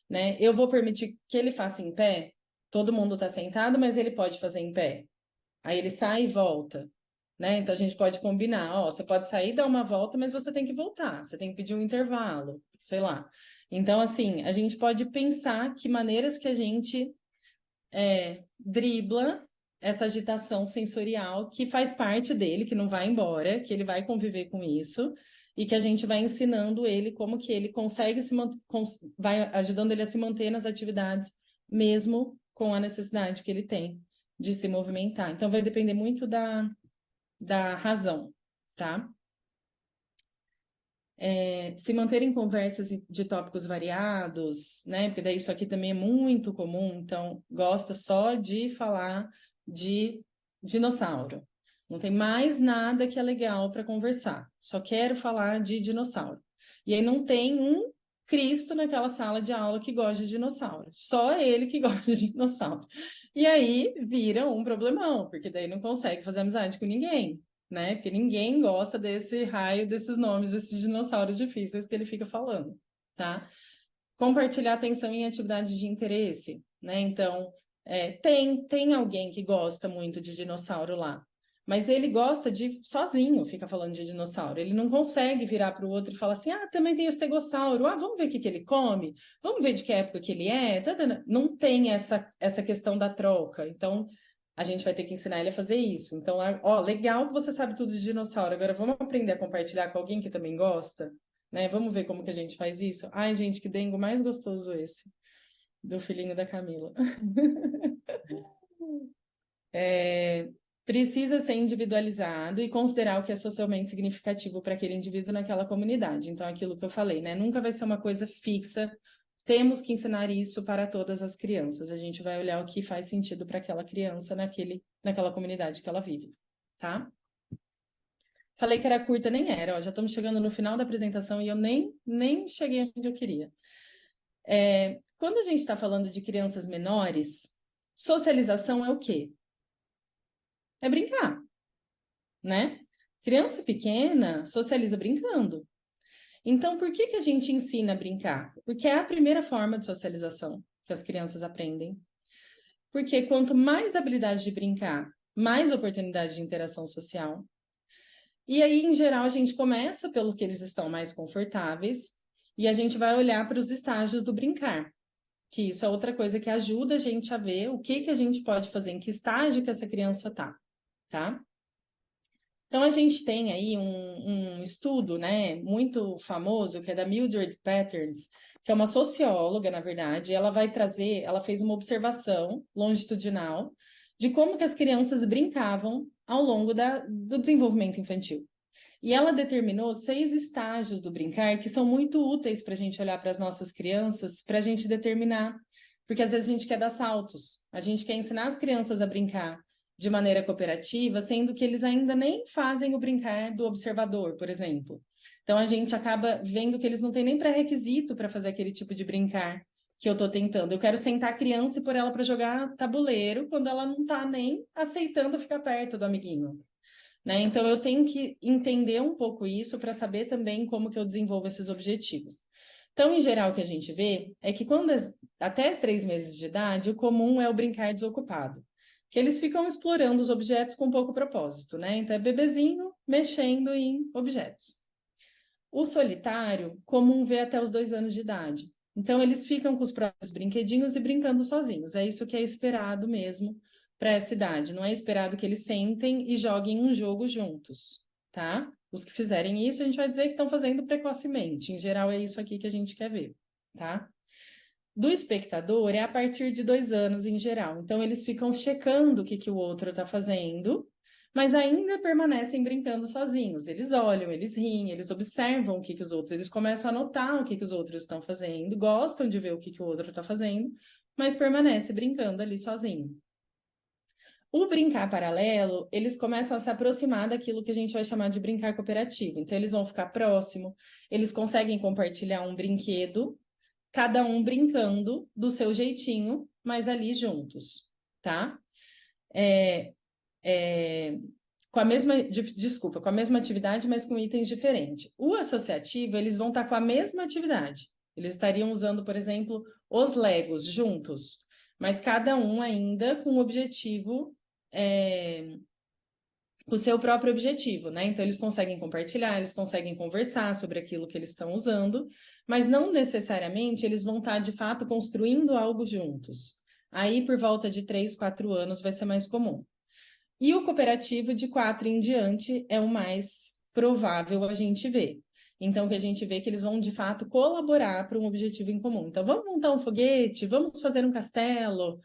né? Eu vou permitir que ele faça em pé. Todo mundo está sentado, mas ele pode fazer em pé. Aí ele sai e volta, né? Então a gente pode combinar, ó, você pode sair, dar uma volta, mas você tem que voltar, você tem que pedir um intervalo, sei lá. Então, assim, a gente pode pensar que maneiras que a gente dribla essa agitação sensorial que faz parte dele, que não vai embora, que ele vai conviver com isso, e que a gente vai ensinando ele como que ele consegue vai ajudando ele a se manter nas atividades, mesmo com a necessidade que ele tem de se movimentar. Então, vai depender muito da razão, tá? Se manter em conversas de tópicos variados, né? Porque daí isso aqui também é muito comum, então gosta só de falar de dinossauro. Não tem mais nada que é legal para conversar. Só quero falar de dinossauro. E aí não tem um Cristo naquela sala de aula que gosta de dinossauro. Só ele que gosta de dinossauro. E aí vira um problemão, porque daí não consegue fazer amizade com ninguém, né? Porque ninguém gosta desse raio, desses nomes, desses dinossauros difíceis que ele fica falando, tá? Compartilhar atenção em atividades de interesse, né? Então, tem alguém que gosta muito de dinossauro lá, mas ele gosta de sozinho, fica falando de dinossauro. Ele não consegue virar para o outro e falar assim: ah, também tem o estegossauro, ah, vamos ver o que ele come, vamos ver de que época que ele é. Não tem essa questão da troca. Então, a gente vai ter que ensinar ele a fazer isso. Então, ó, legal que você sabe tudo de dinossauro, agora vamos aprender a compartilhar com alguém que também gosta, né? Vamos ver como que a gente faz isso. Ai, gente, que dengo mais gostoso esse, do filhinho da Camila. Precisa ser individualizado e considerar o que é socialmente significativo para aquele indivíduo naquela comunidade. Então, aquilo que eu falei, né? Nunca vai ser uma coisa fixa. Temos que ensinar isso para todas as crianças. A gente vai olhar o que faz sentido para aquela criança naquela comunidade que ela vive, tá? Falei que era curta, nem era. Ó, já estamos chegando no final da apresentação e eu nem cheguei onde eu queria. Quando a gente está falando de crianças menores, socialização é o quê? É brincar, né? Criança pequena socializa brincando. Então, por que a gente ensina a brincar? Porque é a primeira forma de socialização que as crianças aprendem. Porque quanto mais habilidade de brincar, mais oportunidade de interação social. E aí, em geral, a gente começa pelo que eles estão mais confortáveis e a gente vai olhar para os estágios do brincar, que isso é outra coisa que ajuda a gente a ver o que a gente pode fazer, em que estágio que essa criança está, tá? Então, a gente tem aí um estudo, né, muito famoso, que é da Mildred Patterns, que é uma socióloga, na verdade. Ela fez uma observação longitudinal de como que as crianças brincavam ao longo do desenvolvimento infantil. E ela determinou 6 estágios do brincar que são muito úteis para a gente olhar para as nossas crianças, para a gente determinar, porque às vezes a gente quer dar saltos, a gente quer ensinar as crianças a brincar de maneira cooperativa, sendo que eles ainda nem fazem o brincar do observador, por exemplo. Então, a gente acaba vendo que eles não têm nem pré-requisito para fazer aquele tipo de brincar que eu estou tentando. Eu quero sentar a criança e pôr ela para jogar tabuleiro quando ela não está nem aceitando ficar perto do amiguinho, né? Então, eu tenho que entender um pouco isso para saber também como que eu desenvolvo esses objetivos. Então, em geral, o que a gente vê é que até 3 meses de idade, o comum é o brincar desocupado, que eles ficam explorando os objetos com pouco propósito, né? Então, é bebezinho mexendo em objetos. O solitário, comum ver até os 2 anos de idade. Então, eles ficam com os próprios brinquedinhos e brincando sozinhos. É isso que é esperado mesmo para essa idade. Não é esperado que eles sentem e joguem um jogo juntos, tá? Os que fizerem isso, a gente vai dizer que estão fazendo precocemente. Em geral, é isso aqui que a gente quer ver, tá? Do espectador é a partir de 2 anos em geral. Então, eles ficam checando o que o outro está fazendo, mas ainda permanecem brincando sozinhos. Eles olham, eles riem, eles observam o que os outros, eles começam a notar o que os outros estão fazendo, gostam de ver o que o outro está fazendo, mas permanece brincando ali sozinho. O brincar paralelo, eles começam a se aproximar daquilo que a gente vai chamar de brincar cooperativo. Então, eles vão ficar próximo, eles conseguem compartilhar um brinquedo, cada um brincando do seu jeitinho, mas ali juntos, tá? Com a mesma, desculpa, com a mesma atividade, mas com itens diferentes. O associativo, eles vão estar com a mesma atividade. Eles estariam usando, por exemplo, os Legos juntos, mas cada um ainda com o objetivo, com o seu próprio objetivo, né? Então, eles conseguem compartilhar, eles conseguem conversar sobre aquilo que eles estão usando, mas não necessariamente eles vão estar, de fato, construindo algo juntos. Aí, por volta de 3, 4 anos, vai ser mais comum. E o cooperativo de 4 em diante é o mais provável a gente ver. Então, que a gente vê que eles vão, de fato, colaborar para um objetivo em comum. Então, vamos montar um foguete, vamos fazer um castelo,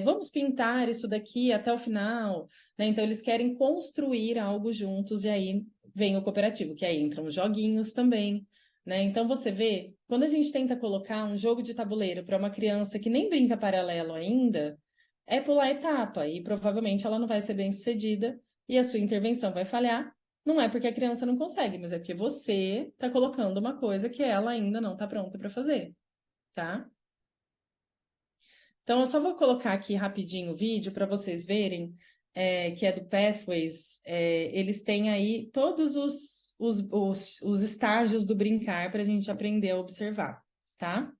vamos pintar isso daqui até o final, né? Então, eles querem construir algo juntos e aí vem o cooperativo, que aí entram os joguinhos também, né? Então, você vê, quando a gente tenta colocar um jogo de tabuleiro para uma criança que nem brinca paralelo ainda, é pular etapa e provavelmente ela não vai ser bem sucedida e a sua intervenção vai falhar. Não é porque a criança não consegue, mas é porque você está colocando uma coisa que ela ainda não está pronta para fazer, tá? Então, eu só vou colocar aqui rapidinho o vídeo para vocês verem, que é do Pathways. Eles têm aí todos os estágios do brincar para a gente aprender a observar, tá?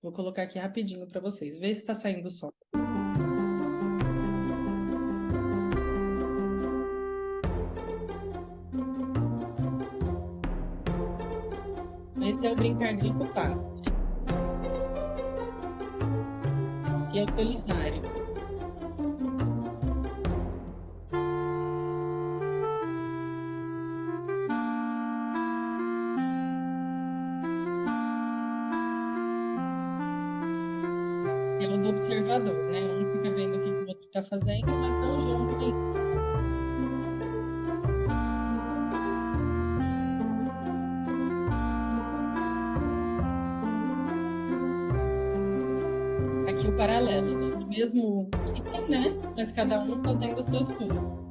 Vou colocar aqui rapidinho para vocês, ver se está saindo o som. Esse é o brincar desocupado, né? E é o solitário. É o do observador, né? Um fica vendo o que o outro está fazendo, mas não junto ainda. Aqui o paralelo, usando o mesmo item, né? Mas cada um fazendo as suas coisas.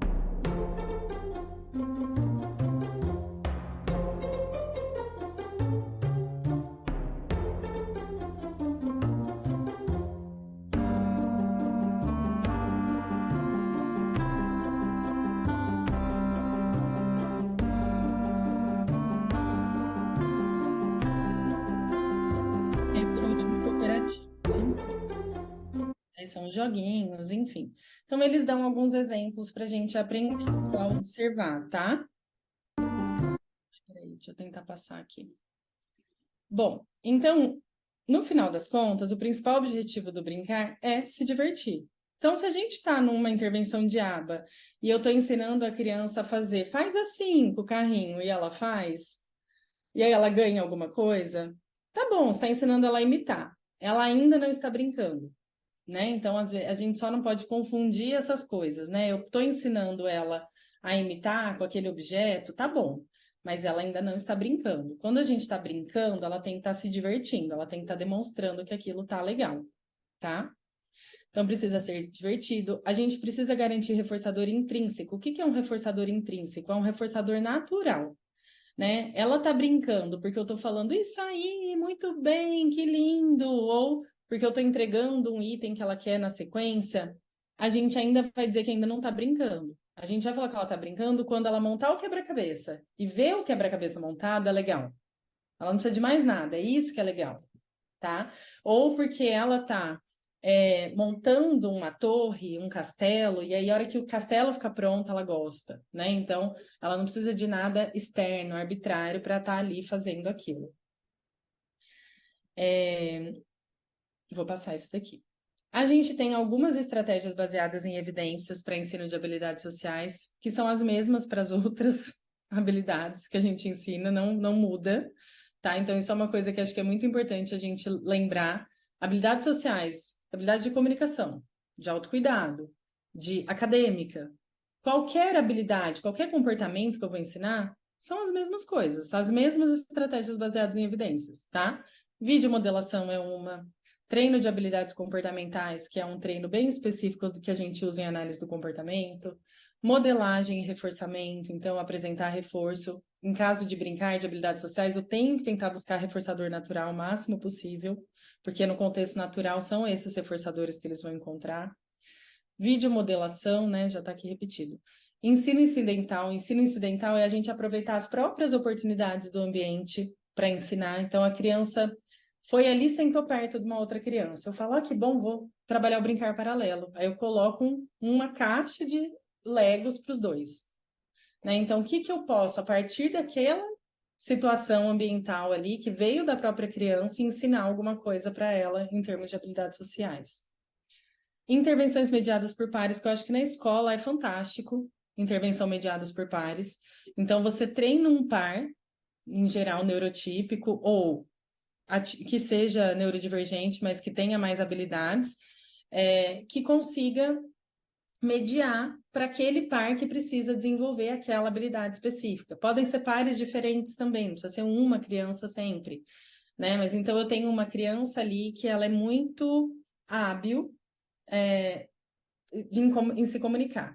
E aí, por último, cooperativo, né? Aí são os joguinhos, enfim. Então, eles dão alguns exemplos para a gente aprender a observar, tá? Peraí, deixa eu tentar passar aqui. Bom, então, no final das contas, o principal objetivo do brincar é se divertir. Então, se a gente está numa intervenção de aba e eu estou ensinando a criança a fazer, faz assim com o carrinho e ela faz, e aí ela ganha alguma coisa, tá bom, você está ensinando ela a imitar. Ela ainda não está brincando, né? Então, a gente só não pode confundir essas coisas, né? Eu estou ensinando ela a imitar com aquele objeto, tá bom, mas ela ainda não está brincando. Quando a gente está brincando, ela tem que estar se divertindo, ela tem que estar demonstrando que aquilo tá legal, tá? Então, precisa ser divertido. A gente precisa garantir reforçador intrínseco. O que é um reforçador intrínseco? É um reforçador natural, né? Ela tá brincando porque eu tô falando isso aí, muito bem, que lindo, ou porque eu tô entregando um item que ela quer na sequência, a gente ainda vai dizer que ainda não tá brincando. A gente vai falar que ela tá brincando quando ela montar o quebra-cabeça e ver o quebra-cabeça montado é legal. Ela não precisa de mais nada, é isso que é legal, tá? Ou porque ela tá montando uma torre, um castelo, e aí a hora que o castelo fica pronto, ela gosta, né? Então, ela não precisa de nada externo, arbitrário, para estar ali fazendo aquilo. Vou passar isso daqui. A gente tem algumas estratégias baseadas em evidências para ensino de habilidades sociais, que são as mesmas para as outras habilidades que a gente ensina, não muda, tá? Então, isso é uma coisa que acho que é muito importante a gente lembrar. Habilidades sociais, habilidade de comunicação, de autocuidado, de acadêmica, qualquer habilidade, qualquer comportamento que eu vou ensinar, são as mesmas coisas, as mesmas estratégias baseadas em evidências, tá? Videomodelação é uma, treino de habilidades comportamentais, que é um treino bem específico do que a gente usa em análise do comportamento, modelagem e reforçamento, então apresentar reforço. Em caso de brincar de habilidades sociais, eu tenho que tentar buscar reforçador natural o máximo possível, porque no contexto natural são esses reforçadores que eles vão encontrar. Videomodelação, né, já está aqui repetido. Ensino incidental é a gente aproveitar as próprias oportunidades do ambiente para ensinar. Então, a criança foi ali, sentou perto de uma outra criança. Eu falo, que bom, vou trabalhar o brincar paralelo. Aí eu coloco uma caixa de Legos para os dois. Né? Então, o que eu posso, a partir daquela situação ambiental ali, que veio da própria criança, ensinar alguma coisa para ela em termos de habilidades sociais. Intervenções mediadas por pares, que eu acho que na escola é fantástico, intervenção mediadas por pares. Então, você treina um par, em geral neurotípico, ou que seja neurodivergente, mas que tenha mais habilidades, que consiga mediar para aquele par que precisa desenvolver aquela habilidade específica. Podem ser pares diferentes também, não precisa ser uma criança sempre, né? Mas então eu tenho uma criança ali que ela é muito hábil em se comunicar.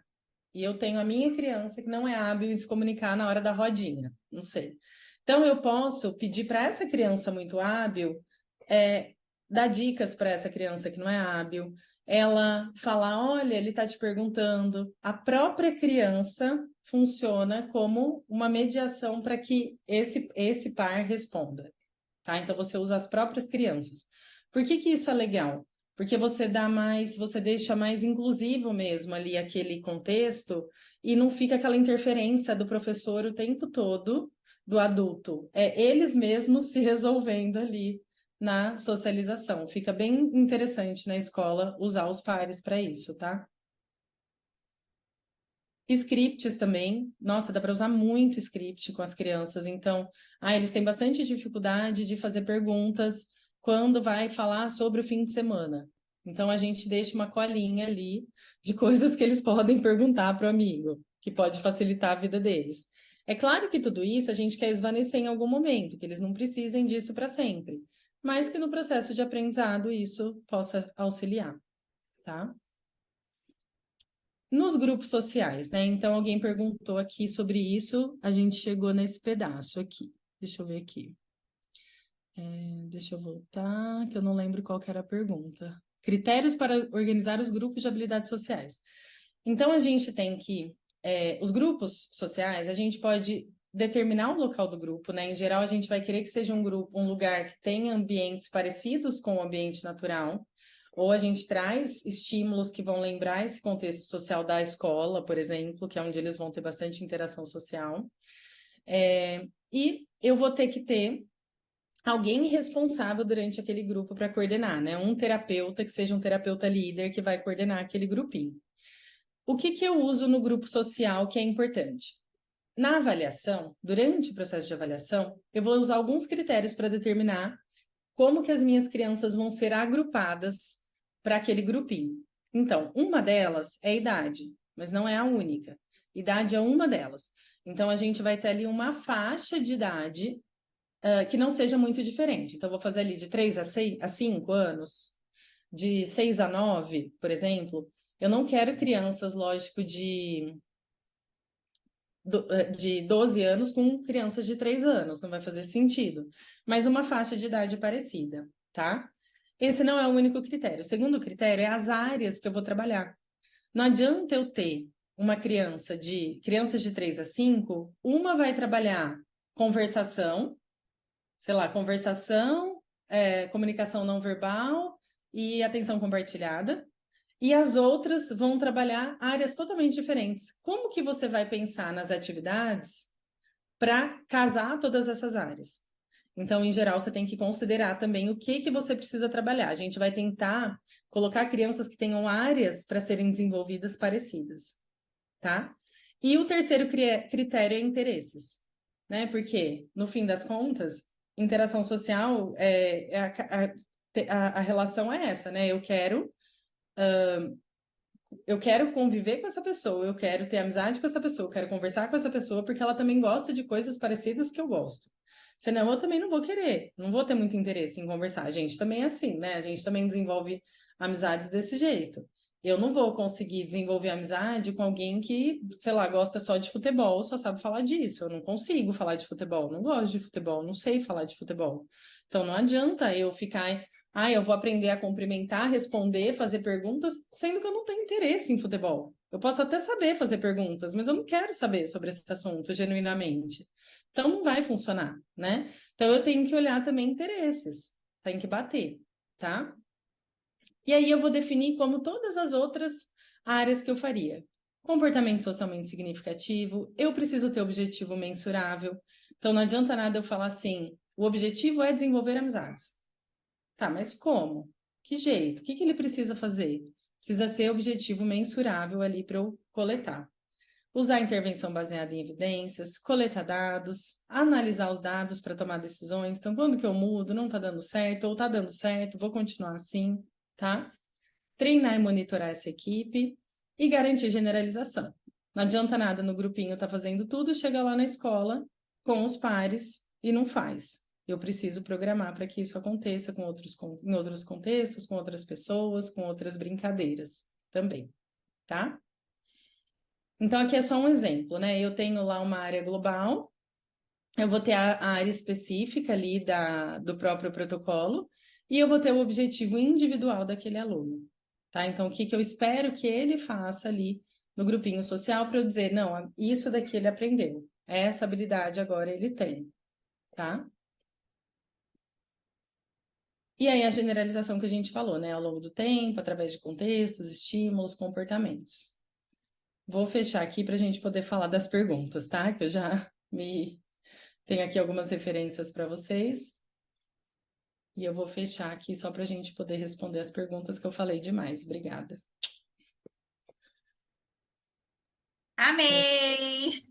E eu tenho a minha criança que não é hábil em se comunicar na hora da rodinha, não sei. Então, eu posso pedir para essa criança muito hábil, dar dicas para essa criança que não é hábil, ela falar, olha, ele está te perguntando. A própria criança funciona como uma mediação para que esse par responda, tá? Então, você usa as próprias crianças. Por que isso é legal? Porque você você deixa mais inclusivo mesmo ali aquele contexto e não fica aquela interferência do professor o tempo todo, do adulto. É eles mesmos se resolvendo ali na socialização. Fica bem interessante na escola usar os pares para isso, tá? Scripts também. Nossa, dá para usar muito script com as crianças. Então, eles têm bastante dificuldade de fazer perguntas quando vai falar sobre o fim de semana. Então, a gente deixa uma colinha ali de coisas que eles podem perguntar para o amigo, que pode facilitar a vida deles. É claro que tudo isso a gente quer esvanecer em algum momento, que eles não precisem disso para sempre, mas que no processo de aprendizado isso possa auxiliar, tá? Nos grupos sociais, né? Então, alguém perguntou aqui sobre isso, a gente chegou nesse pedaço aqui. Deixa eu ver aqui. Deixa eu voltar, que eu não lembro qual que era a pergunta. Critérios para organizar os grupos de habilidades sociais. Então, a gente tem que... os grupos sociais, a gente pode determinar o local do grupo, né? Em geral, a gente vai querer que seja um lugar que tenha ambientes parecidos com o ambiente natural, ou a gente traz estímulos que vão lembrar esse contexto social da escola, por exemplo, que é onde eles vão ter bastante interação social. E eu vou ter que ter alguém responsável durante aquele grupo para coordenar, né? Um terapeuta que seja um terapeuta líder que vai coordenar aquele grupinho. O que eu uso no grupo social que é importante? Na avaliação, durante o processo de avaliação, eu vou usar alguns critérios para determinar como que as minhas crianças vão ser agrupadas para aquele grupinho. Então, uma delas é a idade, mas não é a única. Idade é uma delas. Então, a gente vai ter ali uma faixa de idade que não seja muito diferente. Então, vou fazer ali de 3 a 5 anos, de 6 a 9, por exemplo. Eu não quero crianças, lógico, de 12 anos com crianças de 3 anos, não vai fazer sentido. Mas uma faixa de idade parecida, tá? Esse não é o único critério. O segundo critério é as áreas que eu vou trabalhar. Não adianta eu ter uma crianças de 3 a 5, uma vai trabalhar conversação, sei lá, comunicação não verbal e atenção compartilhada, e as outras vão trabalhar áreas totalmente diferentes. Como que você vai pensar nas atividades para casar todas essas áreas? Então, em geral, você tem que considerar também o que que você precisa trabalhar. A gente vai tentar colocar crianças que tenham áreas para serem desenvolvidas parecidas, tá? E o terceiro critério é interesses, né? Porque, no fim das contas, interação social, a relação é essa, né? Eu quero conviver com essa pessoa, eu quero ter amizade com essa pessoa, eu quero conversar com essa pessoa porque ela também gosta de coisas parecidas que eu gosto. Senão eu também não vou querer, não vou ter muito interesse em conversar. A gente também é assim, né? A gente também desenvolve amizades desse jeito. Eu não vou conseguir desenvolver amizade com alguém que, sei lá, gosta só de futebol, só sabe falar disso. Eu não consigo falar de futebol, não gosto de futebol, não sei falar de futebol. Então não adianta eu ficar, eu vou aprender a cumprimentar, responder, fazer perguntas, sendo que eu não tenho interesse em futebol. Eu posso até saber fazer perguntas, mas eu não quero saber sobre esse assunto genuinamente. Então não vai funcionar, né? Então eu tenho que olhar também interesses, tem que bater, tá? E aí eu vou definir como todas as outras áreas que eu faria. Comportamento socialmente significativo, eu preciso ter objetivo mensurável. Então não adianta nada eu falar assim, o objetivo é desenvolver amizades. Tá, mas como? Que jeito? O que que ele precisa fazer? Precisa ser objetivo mensurável ali para eu coletar. Usar intervenção baseada em evidências, coletar dados, analisar os dados para tomar decisões. Então, quando que eu mudo, não está dando certo, ou está dando certo, vou continuar assim, tá? Treinar e monitorar essa equipe e garantir generalização. Não adianta nada no grupinho estar fazendo tudo, chega lá na escola com os pares e não faz. Eu preciso programar para que isso aconteça em outros contextos, com outras pessoas, com outras brincadeiras também, tá? Então, aqui é só um exemplo, né? Eu tenho lá uma área global, eu vou ter a área específica ali do próprio protocolo, e eu vou ter o objetivo individual daquele aluno, tá? Então, o que que eu espero que ele faça ali no grupinho social para eu dizer, não, isso daqui ele aprendeu, essa habilidade agora ele tem, tá? E aí a generalização que a gente falou, né? Ao longo do tempo, através de contextos, estímulos, comportamentos. Vou fechar aqui para a gente poder falar das perguntas, tá? Que eu já tenho aqui algumas referências para vocês. E eu vou fechar aqui só para a gente poder responder as perguntas que eu falei demais. Obrigada. Amei!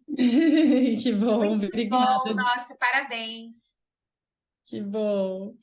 Que bom, Muito bom, obrigada. nossa, parabéns. Que bom.